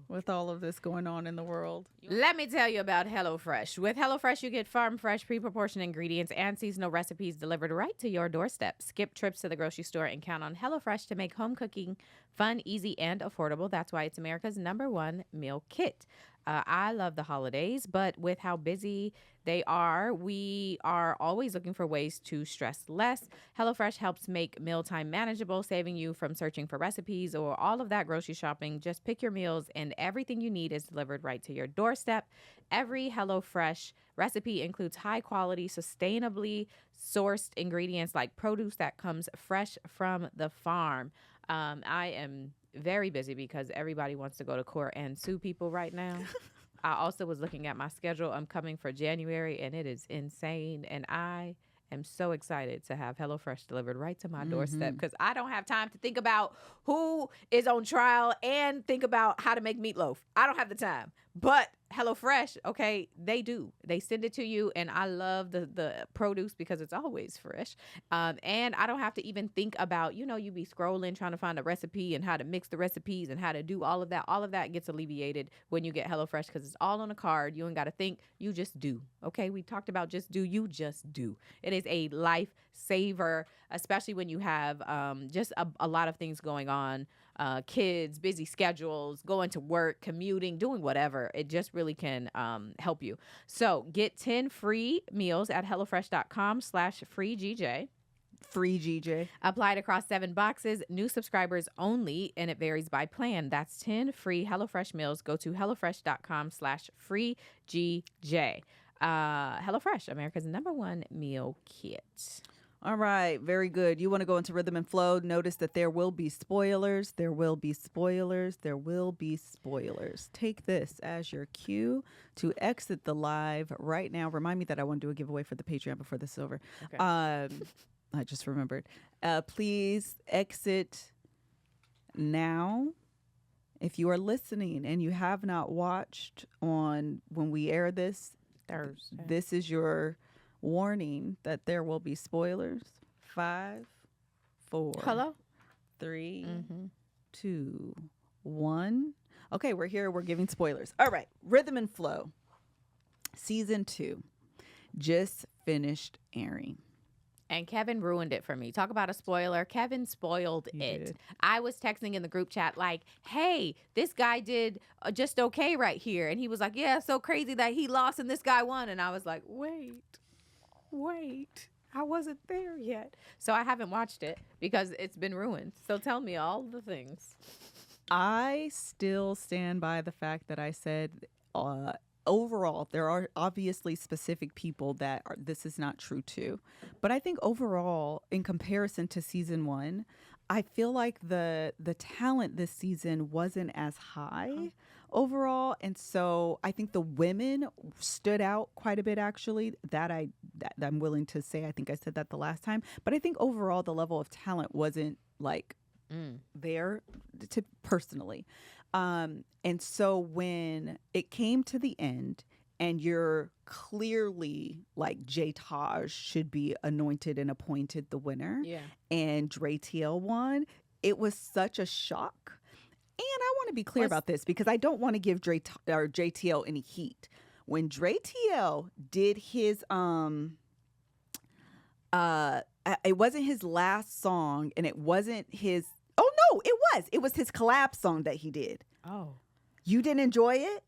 with all of this going on in the world. Let me tell you about HelloFresh. With HelloFresh, you get farm fresh, pre-proportioned ingredients and seasonal recipes delivered right to your doorstep. Skip trips to the grocery store and count on HelloFresh to make home cooking fun, easy, and affordable. That's why it's America's #1 meal kit. I love the holidays, but with how busy they are, we are always looking for ways to stress less. HelloFresh helps make mealtime manageable, saving you from searching for recipes or all of that grocery shopping. Just pick your meals and everything you need is delivered right to your doorstep. Every HelloFresh recipe includes high-quality, sustainably sourced ingredients like produce that comes fresh from the farm. I am very busy because everybody wants to go to court and sue people right now. I also was looking at my schedule. I'm coming for January, and it is insane. And I am so excited to have HelloFresh delivered right to my doorstep because I don't have time to think about who is on trial and think about how to make meatloaf. I don't have the time. But HelloFresh, okay, they do. They send it to you, and I love the produce because it's always fresh. And I don't have to even think about, you be scrolling, trying to find a recipe and how to mix the recipes and how to do all of that. All of that gets alleviated when you get HelloFresh because it's all on a card. You ain't got to think. You just do, okay? We talked about just do. You just do. It is a lifesaver, especially when you have just a lot of things going on. Kids, busy schedules, going to work, commuting, doing whatever. It just really can help you. So get 10 free meals at HelloFresh.com/freeGJ. Free GJ. Applied across 7 boxes, new subscribers only, and it varies by plan. That's 10 free HelloFresh meals. Go to HelloFresh.com/freeGJ. HelloFresh, America's #1 meal kit. All right, very good. You want to go into rhythm and flow. Notice that there will be spoilers. There will be spoilers. There will be spoilers. Take this as your cue to exit the live right now. Remind me that I want to do a giveaway for the Patreon before this is over. Okay. I just remembered. Please exit now. If you are listening and you have not watched on when we air this, Thursday. this is your warning that there will be spoilers. 5, 4, Hello? 3, Mm-hmm. 2, 1. Okay, we're here. We're giving spoilers. All right. Rhythm and Flow. Season 2 just finished airing. And Kevin ruined it for me. Talk about a spoiler. Kevin spoiled He it. did. I was texting in the group chat like, hey, this guy did just okay right here. And he was like, yeah, so crazy that he lost and this guy won. And I was like, wait, I wasn't there yet. So I haven't watched it because it's been ruined. So tell me all the things. I still stand by the fact that I said overall, there are obviously specific people that this is not true to. But I think overall, in comparison to season 1, I feel like the talent this season wasn't as high overall. And so I think the women stood out quite a bit, actually. That I'm willing to say. I think I said that the last time. But I think overall, the level of talent wasn't like there to personally. And so when it came to the end and you're clearly like J Taj should be anointed and appointed the winner and Dre TL won, it was such a shock. And I want to be clear about this because I don't want to give JTL any heat. When Dre TL did his it wasn't his last song and it wasn't his it was his collab song that he did. Oh. You didn't enjoy it?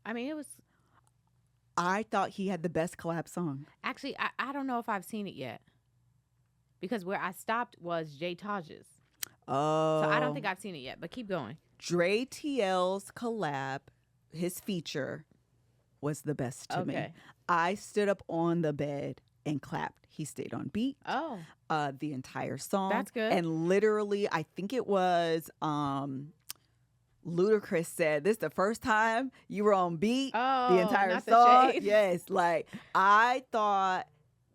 I mean, it was... I thought he had the best collab song. Actually, I don't know if I've seen it yet. Because where I stopped was J Taj's. Oh. So I don't think I've seen it yet, but keep going. Dre TL's collab, his feature, was the best to me. I stood up on the bed and clapped. He stayed on beat. Oh. The entire song. That's good. And literally, I think it was Ludacris said, this is the first time you were on beat the entire song. Yes. Like, I thought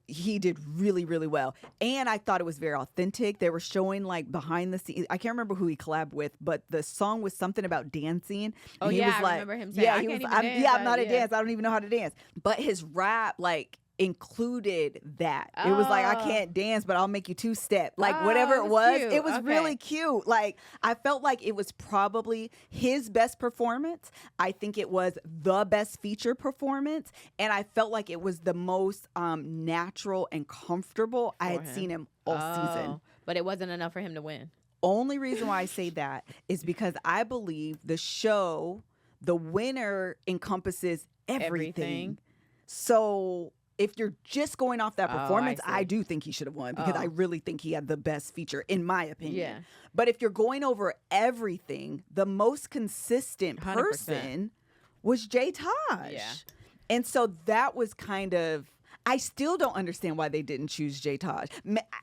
he did really, really well. And I thought it was very authentic. They were showing like behind the scenes. I can't remember who he collabed with, but the song was something about dancing. Oh, he yeah, was I like, remember him saying, I he can't was, even dance. I'm not a dance. I don't even know how to dance. But his rap, like, included that. It was like, I can't dance, but I'll make you two-step. Like, whatever it was, cute. it was really cute. Like, I felt like it was probably his best performance. I think it was the best feature performance. And I felt like it was the most natural and comfortable I had seen him all season. But it wasn't enough for him to win. Only reason why I say that is because I believe the show, the winner encompasses everything. So if you're just going off that performance, I do think he should have won because I really think he had the best feature, in my opinion. Yeah. But if you're going over everything, the most consistent 100%. person was J Taj. Yeah. And so that was kind of, I still don't understand why they didn't choose J Taj.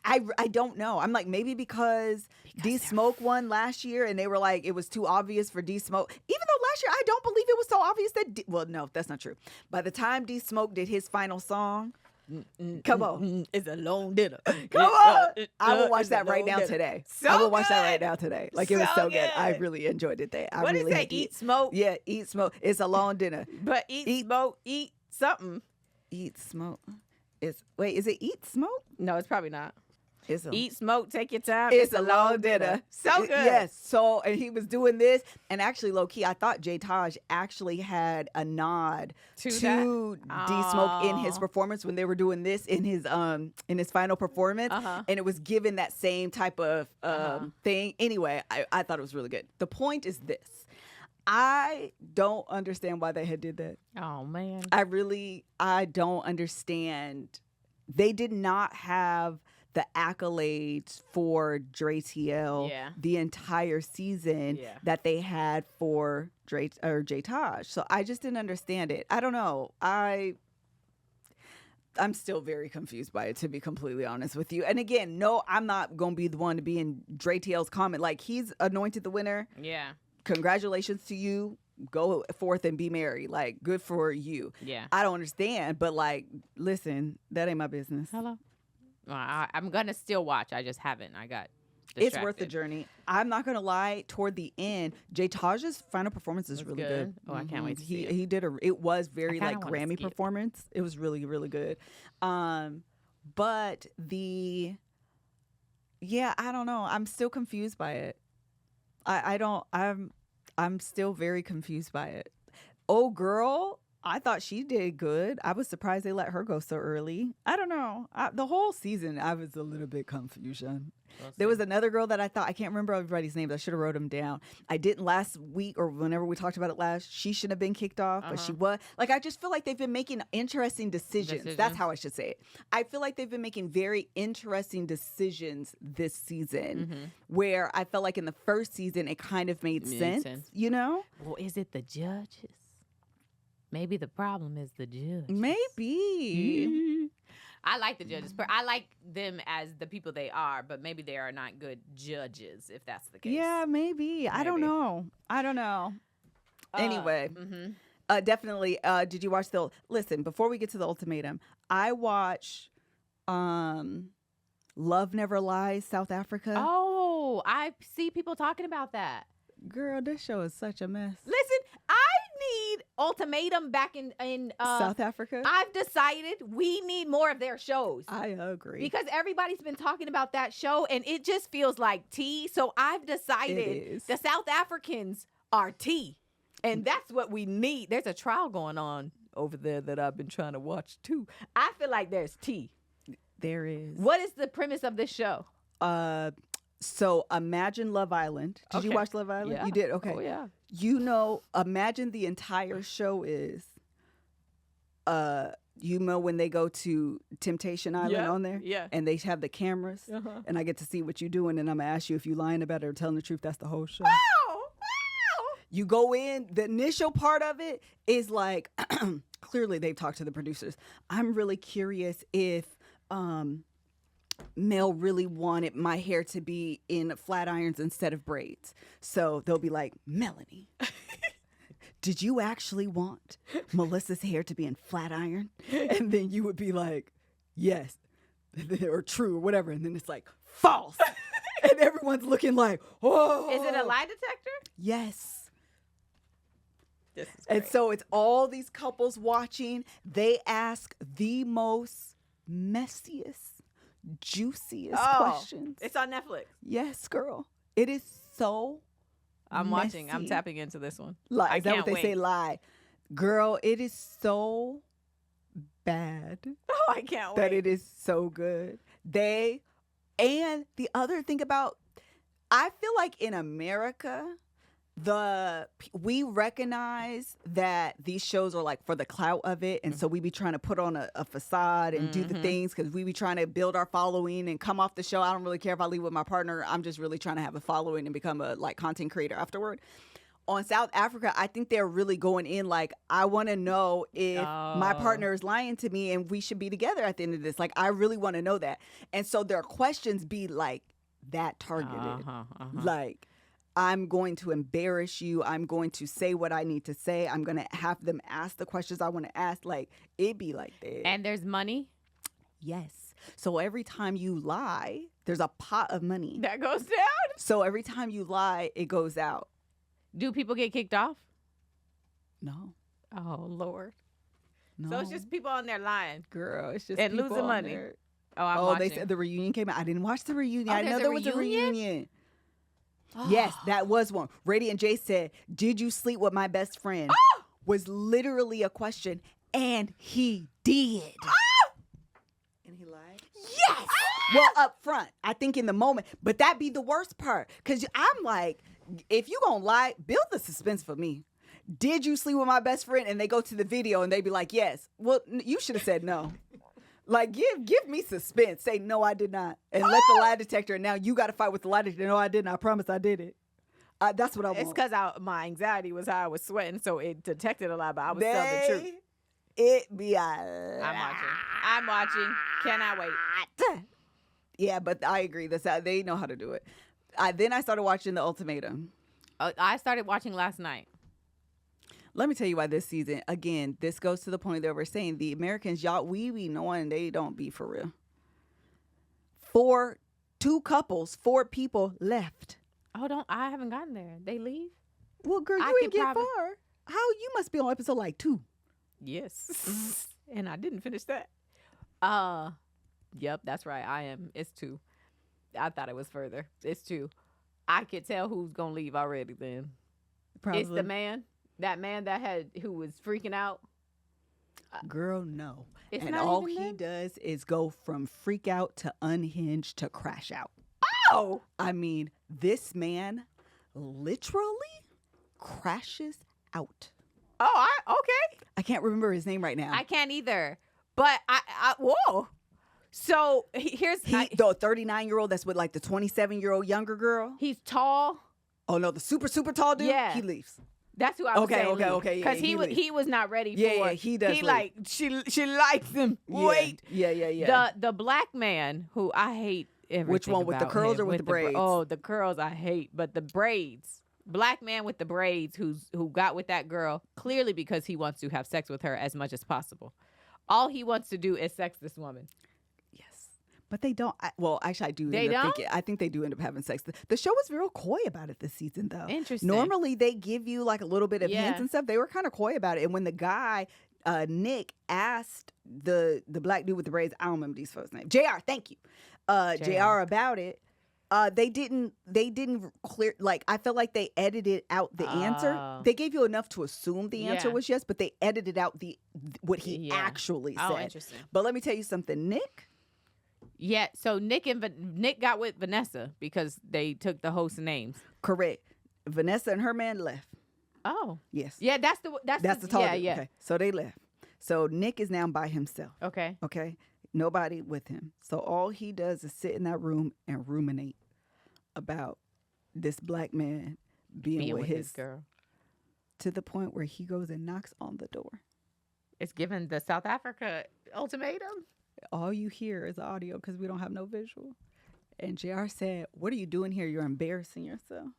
I don't know. I'm like, maybe because D Smoke won last year and they were like, it was too obvious for D Smoke. Even though last year, I don't believe it was so obvious that, well, no, that's not true. By the time D Smoke did his final song, come on. It's a long dinner. Come on. I will watch that right now today. I will watch that right now today. Like, it was so good. I really enjoyed it. What did it say? Eat, smoke? Yeah, eat, smoke. It's a long dinner. But eat, smoke, eat something. Eat, smoke. Is it eat, smoke? No, it's probably not. It's Eat, smoke, take your time. It's a long dinner. So good. Yes. So, and he was doing this. And actually, low key, I thought J Taj actually had a nod to D Smoke in his performance when they were doing this in his final performance. And it was given that same type of thing. Anyway, I thought it was really good. The point is this. I don't understand why they had did that. Oh, man. I don't understand. They did not have the accolades for Dre TL the entire season that they had for J Taj. So I just didn't understand it. I don't know. I'm still very confused by it, to be completely honest with you. And again, no, I'm not gonna be the one to be in Dre TL's comment. Like, he's anointed the winner. Yeah. Congratulations to you. Go forth and be married. Like, good for you. Yeah. I don't understand, but like, listen, that ain't my business. Hello. Well, I'm gonna still watch. I just haven't. I got It's worth the distracted. journey. I'm not gonna lie. Toward the end, Jay Taj's final performance is Was really good? good. Oh, I can't wait to see it. He did it was very kinda like wanna Grammy skip. performance. It was really, really good. But I don't know. I'm still confused by it. I'm still very confused by it. Oh, girl, I thought she did good. I was surprised they let her go so early. I don't know. The whole season, I was a little bit confusion. There was another girl that I thought, I can't remember everybody's names. I should have wrote them down. I didn't last week or whenever we talked about it last. She shouldn't have been kicked off, but she was. Like, I just feel like they've been making interesting decisions. That's how I should say it. I feel like they've been making very interesting decisions this season, where I felt like in the first season it kind of made sense, you know? Well, is it the judges? Maybe the problem is the judge. Maybe. I like the judges. I like them as the people they are, but maybe they are not good judges, if that's the case. Yeah, maybe. I don't know. Anyway, definitely. Did you watch listen, before we get to the ultimatum, I watched Love Never Lies, South Africa. Oh, I see people talking about that. Girl, this show is such a mess. Listen, I need ultimatum back in South Africa. I've decided we need more of their shows. I agree. Because everybody's been talking about that show and it just feels like tea. So I've decided the South Africans are tea. And that's what we need. There's a trial going on over there that I've been trying to watch too. I feel like there's tea. There is. What is the premise of this show? So imagine Love Island. Did you watch Love Island? Yeah. You did? Okay. Oh, yeah. You know, imagine the entire show is, you know, when they go to Temptation Island on there? Yeah. And they have the cameras. And I get to see what you're doing. And I'm going to ask you if you're lying about it or telling the truth. That's the whole show. You go in, the initial part of it is like, clearly they've talked to the producers. I'm really curious if Mel really wanted my hair to be in flat irons instead of braids. So they'll be like, Melanie, did you actually want Melissa's hair to be in flat iron? And then you would be like, yes, or true, or whatever. And then it's like, false. And everyone's looking like, oh. Is it a lie detector? Yes. This is And so it's all these couples watching. They ask the most messiest, juiciest questions. It's on Netflix. Yes, girl. It is so I'm watching. I'm messy. tapping into this one. Lie. Is that can't what they say? wait. Lie. Girl, it is so bad Oh, I can't that wait. it is so good. And the other thing about, I feel like in America, we recognize that these shows are like for the clout of it, and so we be trying to put on a facade and do the things because we be trying to build our following and come off the show. I don't really care if I leave with my partner. I'm just really trying to have a following and become a like content creator afterward. On South Africa, I think they're really going in like, I want to know if my partner is lying to me and we should be together at the end of this. Like, I really want to know that. And so their questions be like that targeted. Like, I'm going to embarrass you. I'm going to say what I need to say. I'm going to have them ask the questions I want to ask. Like, it be like that. And there's money Yes. So every time you lie, there's a pot of money. that goes down. So every time you lie, it goes out. Do people get kicked off? No. Oh, Lord. No. So it's just people on there lying. girl. It's just and people losing on money. there. Oh, I'm Oh, watching. they said the reunion came out. I didn't watch the reunion. Oh, I know there's a there was a reunion? reunion. Yes, that was one. Radiant J said, "Did you sleep with my best friend?" Was literally a question, and he did. And he lied. Yes. Well, up front, I think in the moment, but that be the worst part, because I'm like, if you gonna lie, build the suspense for me. Did you sleep with my best friend? And they go to the video and they be like, yes. Well, you should have said no. Like, give me suspense. Say, no, I did not. And let the lie detector, and now you got to fight with the lie detector. No, I didn't. I promise I did it. That's what I want. It's because my anxiety was how I was sweating, so it detected a lot, but I was telling the truth. It be I'm watching. Cannot wait. Yeah, but I agree. They know how to do it. Then I started watching The Ultimatum. I started watching last night. Let me tell you why this season, again, this goes to the point that we're saying the Americans, y'all, we be knowing they don't be for real. 4 people left. I haven't gotten there. They leave? Well, girl, you ain't get far. How? You must be on episode like 2. Yes. And I didn't finish that. Yep, that's right. I am. It's 2. I thought it was further. It's 2. I could tell who's going to leave already then. Probably. It's the man. That man who was freaking out. Girl, no. It's and not all even he them? does is go from freak out to unhinged to crash out. Oh! I mean, this man literally crashes out. Oh, okay. I can't remember his name right now. I can't either. But whoa. So here's the 39-year-old that's with like the 27-year-old younger girl. he's tall. Oh no, the super tall dude. Yeah. He leaves. That's who I was Okay, saying. okay, yeah, Because he he was not ready for Yeah, he does He leave. like she likes him. Wait. Yeah. The black man who I hate everything. Which one, with the about curls him, or with the braids? the curls I hate, but the braids. Black man with the braids who got with that girl clearly because he wants to have sex with her as much as possible. All he wants to do is sex this woman. Yes. But they don't. Actually, I do. They end up don't? thinking, I think they do end up having sex. The show was real coy about it this season, though. Interesting. Normally, they give you like a little bit of Yeah. hints and stuff. They were kind of coy about it. And when the guy, Nick, asked the black dude with the braids, I don't remember these folks' name. JR, thank you. JR about it. They didn't clear, like, I felt like they edited out the answer. They gave you enough to assume the answer Yeah. was yes, but they edited out what he Yeah. actually said. Oh, interesting. But let me tell you something, Nick. Yeah, so Nick got with Vanessa because they took the host names. Correct. Vanessa and her man left. Oh. Yes. Yeah, that's the tall dude. Yeah. Okay. So they left. So Nick is now by himself. Okay. Okay. Nobody with him. So all he does is sit in that room and ruminate about this black man being with his girl. to the point where he goes and knocks on the door. It's given the South Africa ultimatum. All you hear is audio because we don't have no visual. And JR said, "What are you doing here? You're embarrassing yourself.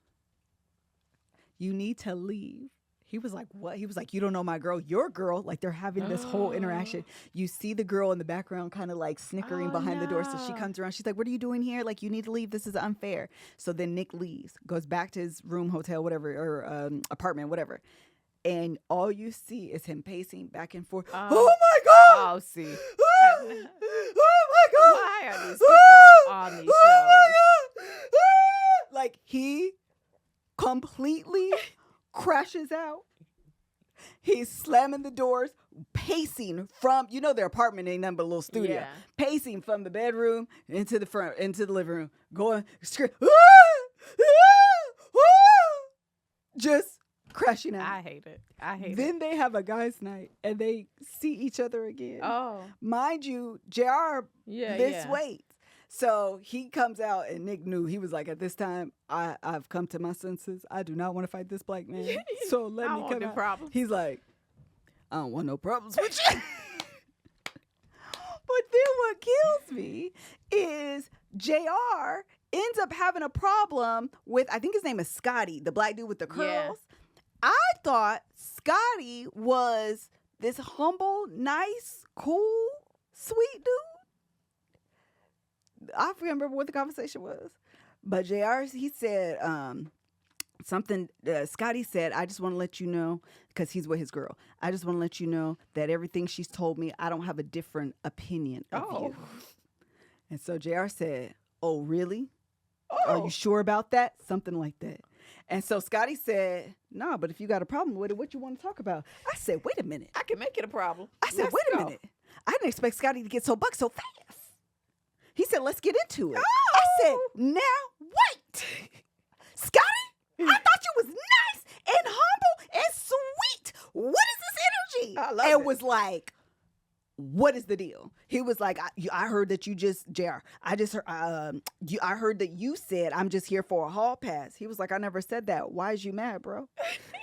You need to leave." He was like, "What?" He was like, "You don't know my girl, your girl." Like they're having this whole interaction. You see the girl in the background kind of like snickering behind the door. So she comes around. She's like, "What are you doing here? Like you need to leave. This is unfair." So then Nick leaves, goes back to his room, hotel, whatever, or apartment, whatever. And all you see is him pacing back and forth. Oh my God! Oh, see. Oh my God! Why are these people on these shows? Like he completely crashes out. He's slamming the doors, pacing from, their apartment ain't nothing but a little studio. Yeah. Pacing from the bedroom into the living room, going, just crashing out. I hate it. Then they have a guys' night and they see each other again. Oh. Mind you, JR Yeah. weight. So he comes out and Nick knew. He was like, "At this time, I've come to my senses. I do not want to fight this black man. So let me come out." Problems. He's like, "I don't want no problems with you." But then what kills me is JR ends up having a problem with, I think his name is Scotty, the black dude with the curls. Yeah. I thought Scotty was this humble, nice, cool, sweet dude. I remember what the conversation was. But JR, he said something, Scotty said, "I just want to let you know," because he's with his girl, "I just want to let you know that everything she's told me, I don't have a different opinion of you." And so JR said, "Oh, really? Are you sure about that?" Something like that. And so Scotty said, "No, but if you got a problem with it, what you want to talk about?" I said, "Wait a minute." I can make it a problem. I said, Let's "Wait a go. minute. I didn't expect Scotty to get so buck so fast." He said, "Let's get into it." I said, "Now wait. Scotty, I thought you was nice and humble and sweet. What is this energy?" I love and it. was like, "What is the deal?" He was like, I heard that you just, JR, I heard that you said I'm just here for a hall pass." He was like, "I never said that. Why is you mad, bro?"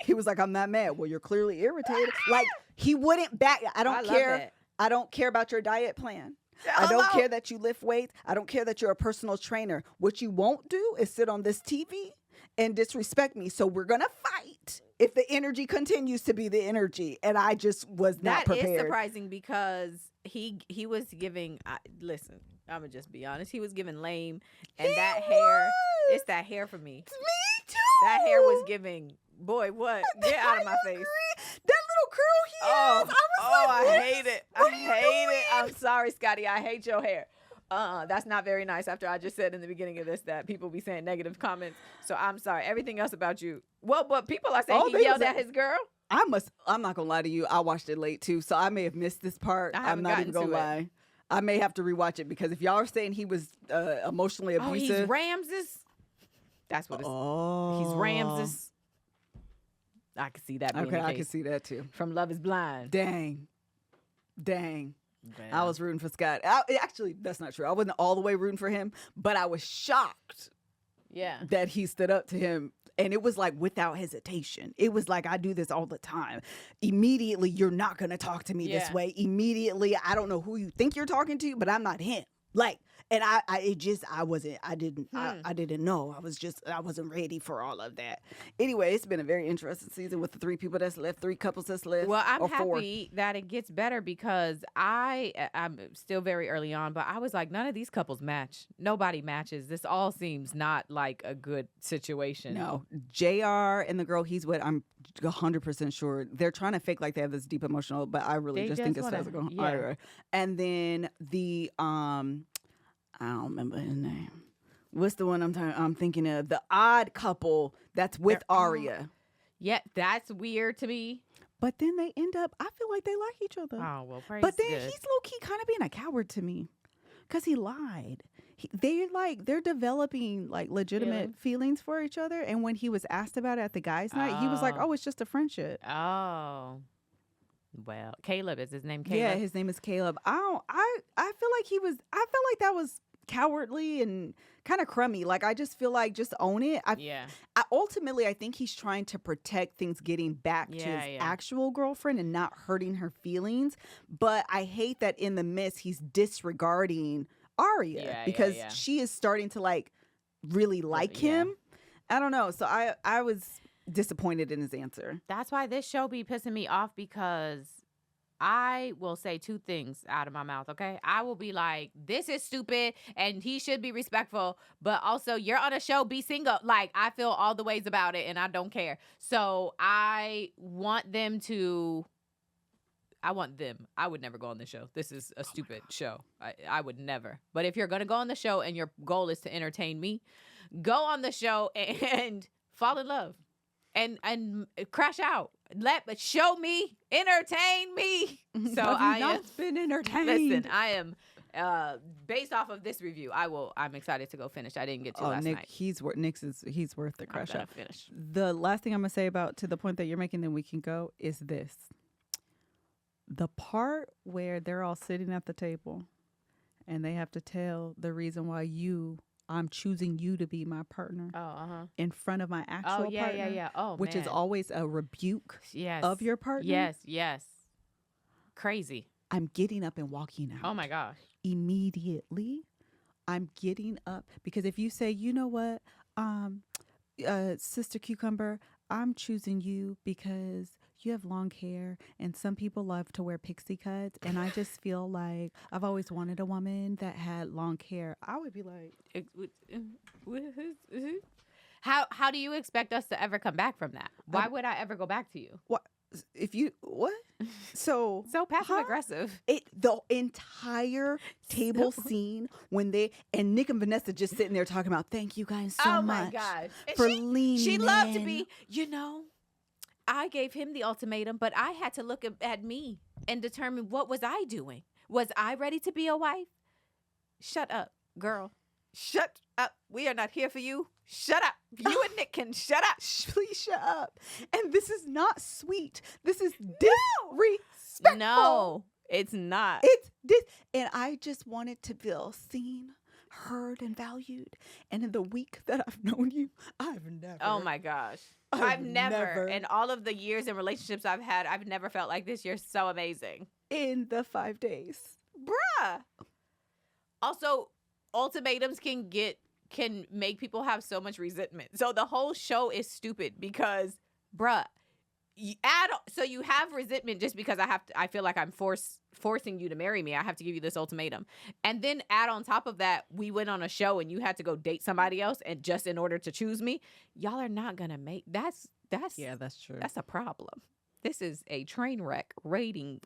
He was like, I'm not mad. Well, you're clearly irritated. Like, he wouldn't back. I don't care. I don't care about your diet plan. I don't care that you lift weights. I don't care that you're a personal trainer. What you won't do is sit on this TV and disrespect me. So we're going to fight if the energy continues to be the energy. And I just was not prepared. That is surprising because he was giving, listen, I'm going to just be honest. He was giving lame. And hair, it's that hair for me. Me too. That hair was giving, boy, what? Get out of my face. That little curl he has. I hate it. I hate it. I'm sorry, Scotty. I hate your hair. That's not very nice after I just said in the beginning of this that people be saying negative comments. So I'm sorry. Everything else about you. Well, but people are saying he yelled at his girl. I'm not going to lie to you. I watched it late too. So I may have missed this part. I'm not even going to lie. I may have to rewatch it because if y'all are saying he was emotionally abusive. He's Ramses. That's what it's. He's Ramses. I can see that being the case. I can see that too. From Love is Blind. Dang. Man. I was rooting for Scott. Actually, that's not true. I wasn't all the way rooting for him, but I was shocked that he stood up to him. And it was like without hesitation. It was like, I do this all the time. Immediately, you're not going to talk to me this way. Immediately, I don't know who you think you're talking to, but I'm not him. Like, and I didn't know. I wasn't ready for all of that. Anyway, it's been a very interesting season with the 3 people that's left, 3 couples that's left. Well, I'm happy that it gets better because I'm still very early on, but I was like, none of these couples match. Nobody matches. This all seems not like a good situation. No, JR and the girl he's with, I'm 100% sure they're trying to fake like they have this deep emotional, but I really just think it's physical. Yeah. And then the I don't remember his name. What's the one I'm thinking of? The odd couple that's with Aria. Yeah, that's weird to me. But then they end up, I feel like they like each other. Oh, well, praise But then good. he's low-key kind of being a coward to me because he lied. They're developing like legitimate feelings for each other. And when he was asked about it at the guys' night, he was like, oh, it's just a friendship. Oh. Well, Caleb is his name. Caleb. Yeah, his name is Caleb. I feel like that was cowardly and kind of crummy. Like, I just feel like just own it. Ultimately, I think he's trying to protect things getting back to his actual girlfriend and not hurting her feelings. But I hate that in the midst, he's disregarding Aria because she is starting to like really like him. I don't know. So I was disappointed in his answer. That's why this show be pissing me off because I will say 2 things out of my mouth, okay? I will be like, this is stupid and he should be respectful, but also you're on a show, be single. Like, I feel all the ways about it and I don't care. So I want them. I would never go on the show. This is a stupid show. I would never. But if you're going to go on the show and your goal is to entertain me, go on the show and fall in love. And crash out. Show me, entertain me. So I have been entertained. Listen, I am based off of this review. I'm excited to go finish. I didn't get to last night. He's worth the crash out. Finish. The last thing I'm gonna say about to the point that you're making, then we can go is this: the part where they're all sitting at the table, and they have to tell the reason why I'm choosing you to be my partner in front of my actual partner. Yeah. Oh, which is always a rebuke of your partner. Yes. Crazy. I'm getting up and walking out. Oh, my gosh. Immediately, I'm getting up. Because if you say, you know what, Sister Cucumber, I'm choosing you because you have long hair and some people love to wear pixie cuts, and I just feel like I've always wanted a woman that had long hair. I would be like, how do you expect us to ever come back from that? Why would I ever go back to you? What? So passive aggressive. The entire table scene when Nick and Vanessa just sitting there talking about, thank you guys so much for leaning. She loved to be, I gave him the ultimatum, but I had to look at me and determine what was I doing. Was I ready to be a wife? Shut up, girl. Shut up. We are not here for you. Shut up. You and Nick can shut up. Please shut up. And this is not sweet. This is disrespectful. No, it's not. It's this. And I just wanted to feel seen, heard and valued. And in the week that I've known you, I've never. Oh my gosh. I've never, in all of the years and relationships I've had, I've never felt like this. You're so amazing. In the 5 days. Bruh. Also, ultimatums can make people have so much resentment. So the whole show is stupid because, bruh, so you have resentment just because I feel like I'm forcing you to marry me. I have to give you this ultimatum. And then add on top of that, we went on a show and you had to go date somebody else and just in order to choose me. Y'all are not gonna make that's true. That's a problem. This is a train wreck waiting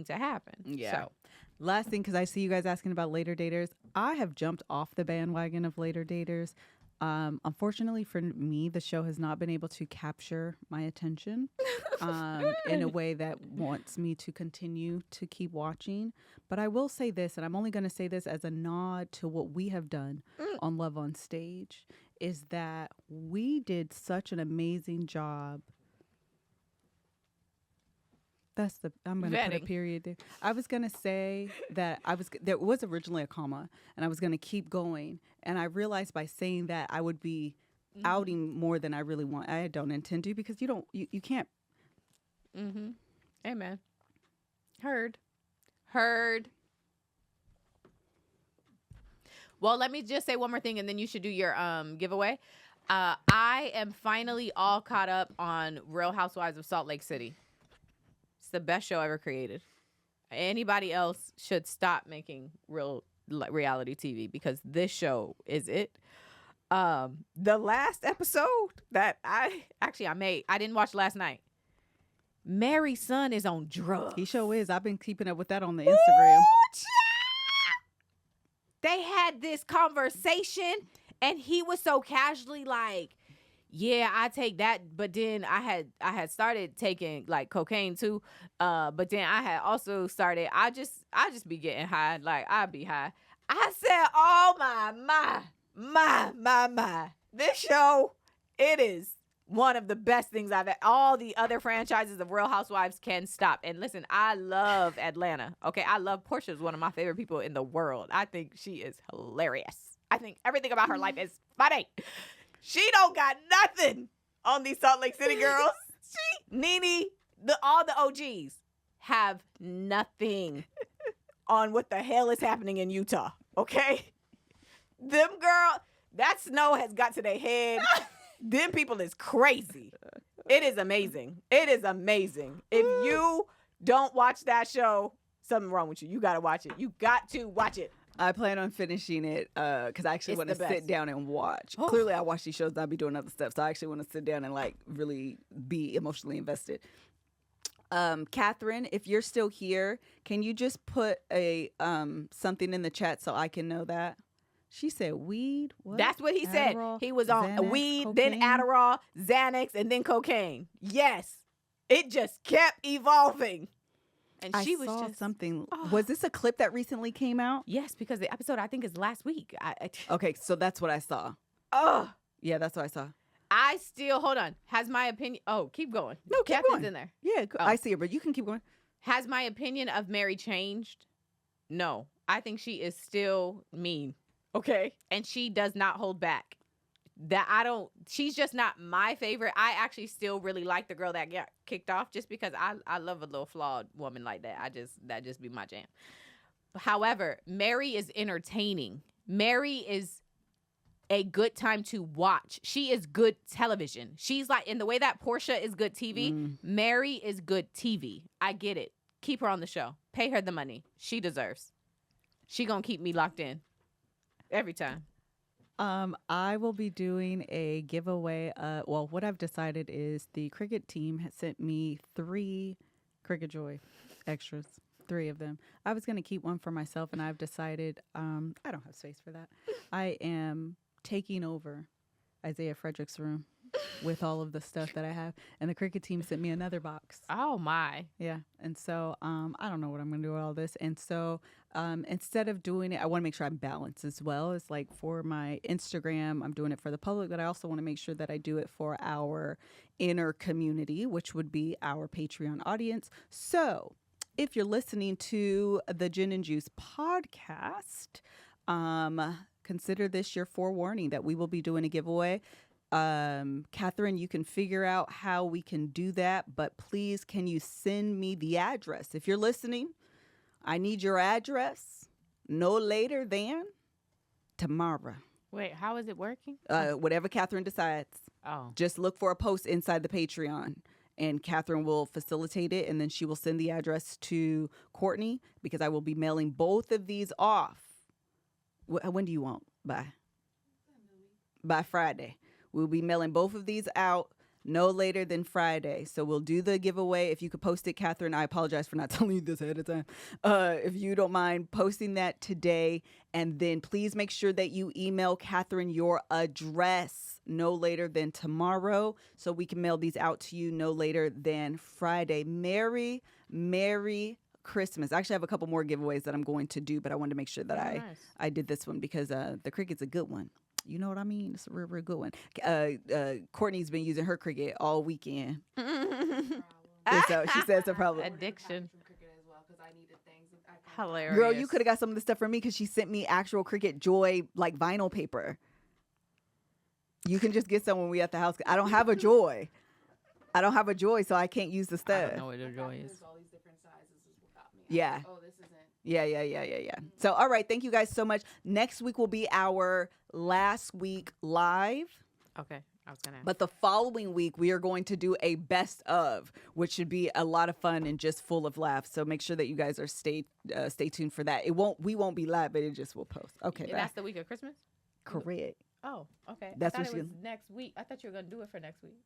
to happen. Yeah. So last thing, because I see you guys asking about later daters. I have jumped off the bandwagon of later daters. Unfortunately for me, the show has not been able to capture my attention in a way that wants me to continue to keep watching. But I will say this, and I'm only going to say this as a nod to what we have done on Love on Stage, is that we did such an amazing job. I'm going to put a period there. I was going to say that there was originally a comma and I was going to keep going. And I realized by saying that I would be outing more than I really want. I don't intend to because you can't. Mm-hmm. Amen. Heard. Well, let me just say one more thing and then you should do your giveaway. I am finally all caught up on Real Housewives of Salt Lake City. It's the best show ever created. Anybody else should stop making real reality TV because this show is it. The last episode that I didn't watch last night. Mary's son is on drugs. He sure is. I've been keeping up with that on the Instagram. They had this conversation and he was so casually like, yeah, I take that, but then I had started taking like cocaine too, but then I had also started. I just be getting high, like I'd be high. I said, oh my, this show, it is one of the best things I've had. All the other franchises of Real Housewives can stop. And listen, I love Atlanta. Okay, I love Portia is one of my favorite people in the world. I think she is hilarious. I think everything about her life is funny. She don't got nothing on these Salt Lake City girls. Nene, all the OGs have nothing on what the hell is happening in Utah, okay? Them girl, that snow has got to their head. Them people is crazy. It is amazing. It is amazing. If you don't watch that show, something wrong with you. You got to watch it. You got to watch it. I plan on finishing it because I actually want to sit down and watch. Oh. Clearly, I watch these shows and I'll be doing other stuff. So I actually want to sit down and like really be emotionally invested. Catherine, if you're still here, can you just put a something in the chat so I can know that? She said weed. What? That's what he Adderall, said. He was on Xanax, weed, cocaine? then Adderall, Xanax, and then cocaine. Yes. It just kept evolving. And she was saw just something. Was this a clip that recently came out? Yes, because the episode I think is last week. Okay, so that's what I saw. Oh, Yeah, that's what I saw. I still hold on. Has my opinion? Oh, keep going. No, keep Catherine's going. in there. Yeah, Oh. I see it, but you can keep going. Has my opinion of Mary changed? No, I think she is still mean. Okay, and she does not hold back. She's just not my favorite. I actually still really like the girl that got kicked off just because I love a little flawed woman like that. That just be my jam. However, Mary is entertaining. Mary is a good time to watch. She is good television. She's like, in the way that Portia is good TV, Mary is good TV. I get it. Keep her on the show. Pay her the money she deserves. She gonna keep me locked in every time. I will be doing a giveaway. Well, what I've decided is the cricket team has sent me 3 Cricket Joy extras, 3 of them. I was going to keep one for myself, and I've decided I don't have space for that. I am taking over Isaiah Frederick's room with all of the stuff that I have, and the cricket team sent me another box. Oh my. Yeah. And so I don't know what I'm going to do with all this. And so instead of doing it, I want to make sure I'm balanced as well. It's like for my Instagram, I'm doing it for the public, but I also want to make sure that I do it for our inner community, which would be our Patreon audience. So if you're listening to the Gin and Juice podcast, consider this your forewarning that we will be doing a giveaway. Catherine, you can figure out how we can do that, but please, can you send me the address? If you're listening, I need your address no later than tomorrow. Wait, how is it working? Whatever Catherine decides. Oh. Just look for a post inside the Patreon, and Catherine will facilitate it, and then she will send the address to Courtney, because I will be mailing both of these off. When do you want? By Friday. We'll be mailing both of these out no later than Friday. So we'll do the giveaway. If you could post it, Catherine, I apologize for not telling you this ahead of time. If you don't mind posting that today. And then please make sure that you email Catherine your address no later than tomorrow, so we can mail these out to you no later than Friday. Merry Christmas. I actually have a couple more giveaways that I'm going to do, but I wanted to make sure that I did this one because the Cricut's a good one. You know what I mean? It's a real, real good one. Courtney's been using her Cricut all weekend. So she says it's a problem. Addiction. Hilarious. Girl, you could have got some of the stuff from me because she sent me actual Cricut Joy like vinyl paper. You can just get some when we at the house. I don't have a Joy. So I can't use the stuff. I don't know what a Joy is. Yeah. Oh, this isn't. Yeah. So, all right. Thank you guys so much. Next week will be our last week live. Okay. I was gonna. But the following week, we are going to do a best of, which should be a lot of fun and just full of laughs. So make sure that you guys are stay tuned for that. We won't be live, but it just will post. Okay. Yeah, that's the week of Christmas? Correct. Oh, okay. That's I what thought it was next week. I thought you were gonna do it for next week.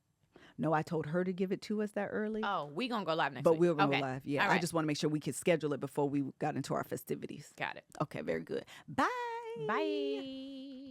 No, I told her to give it to us that early. Oh, we gonna go live next but week. we're going to Okay. go live. Yeah. All I right. just want to make sure we could schedule it before we got into our festivities. Got it. Okay, very good. Bye. Bye.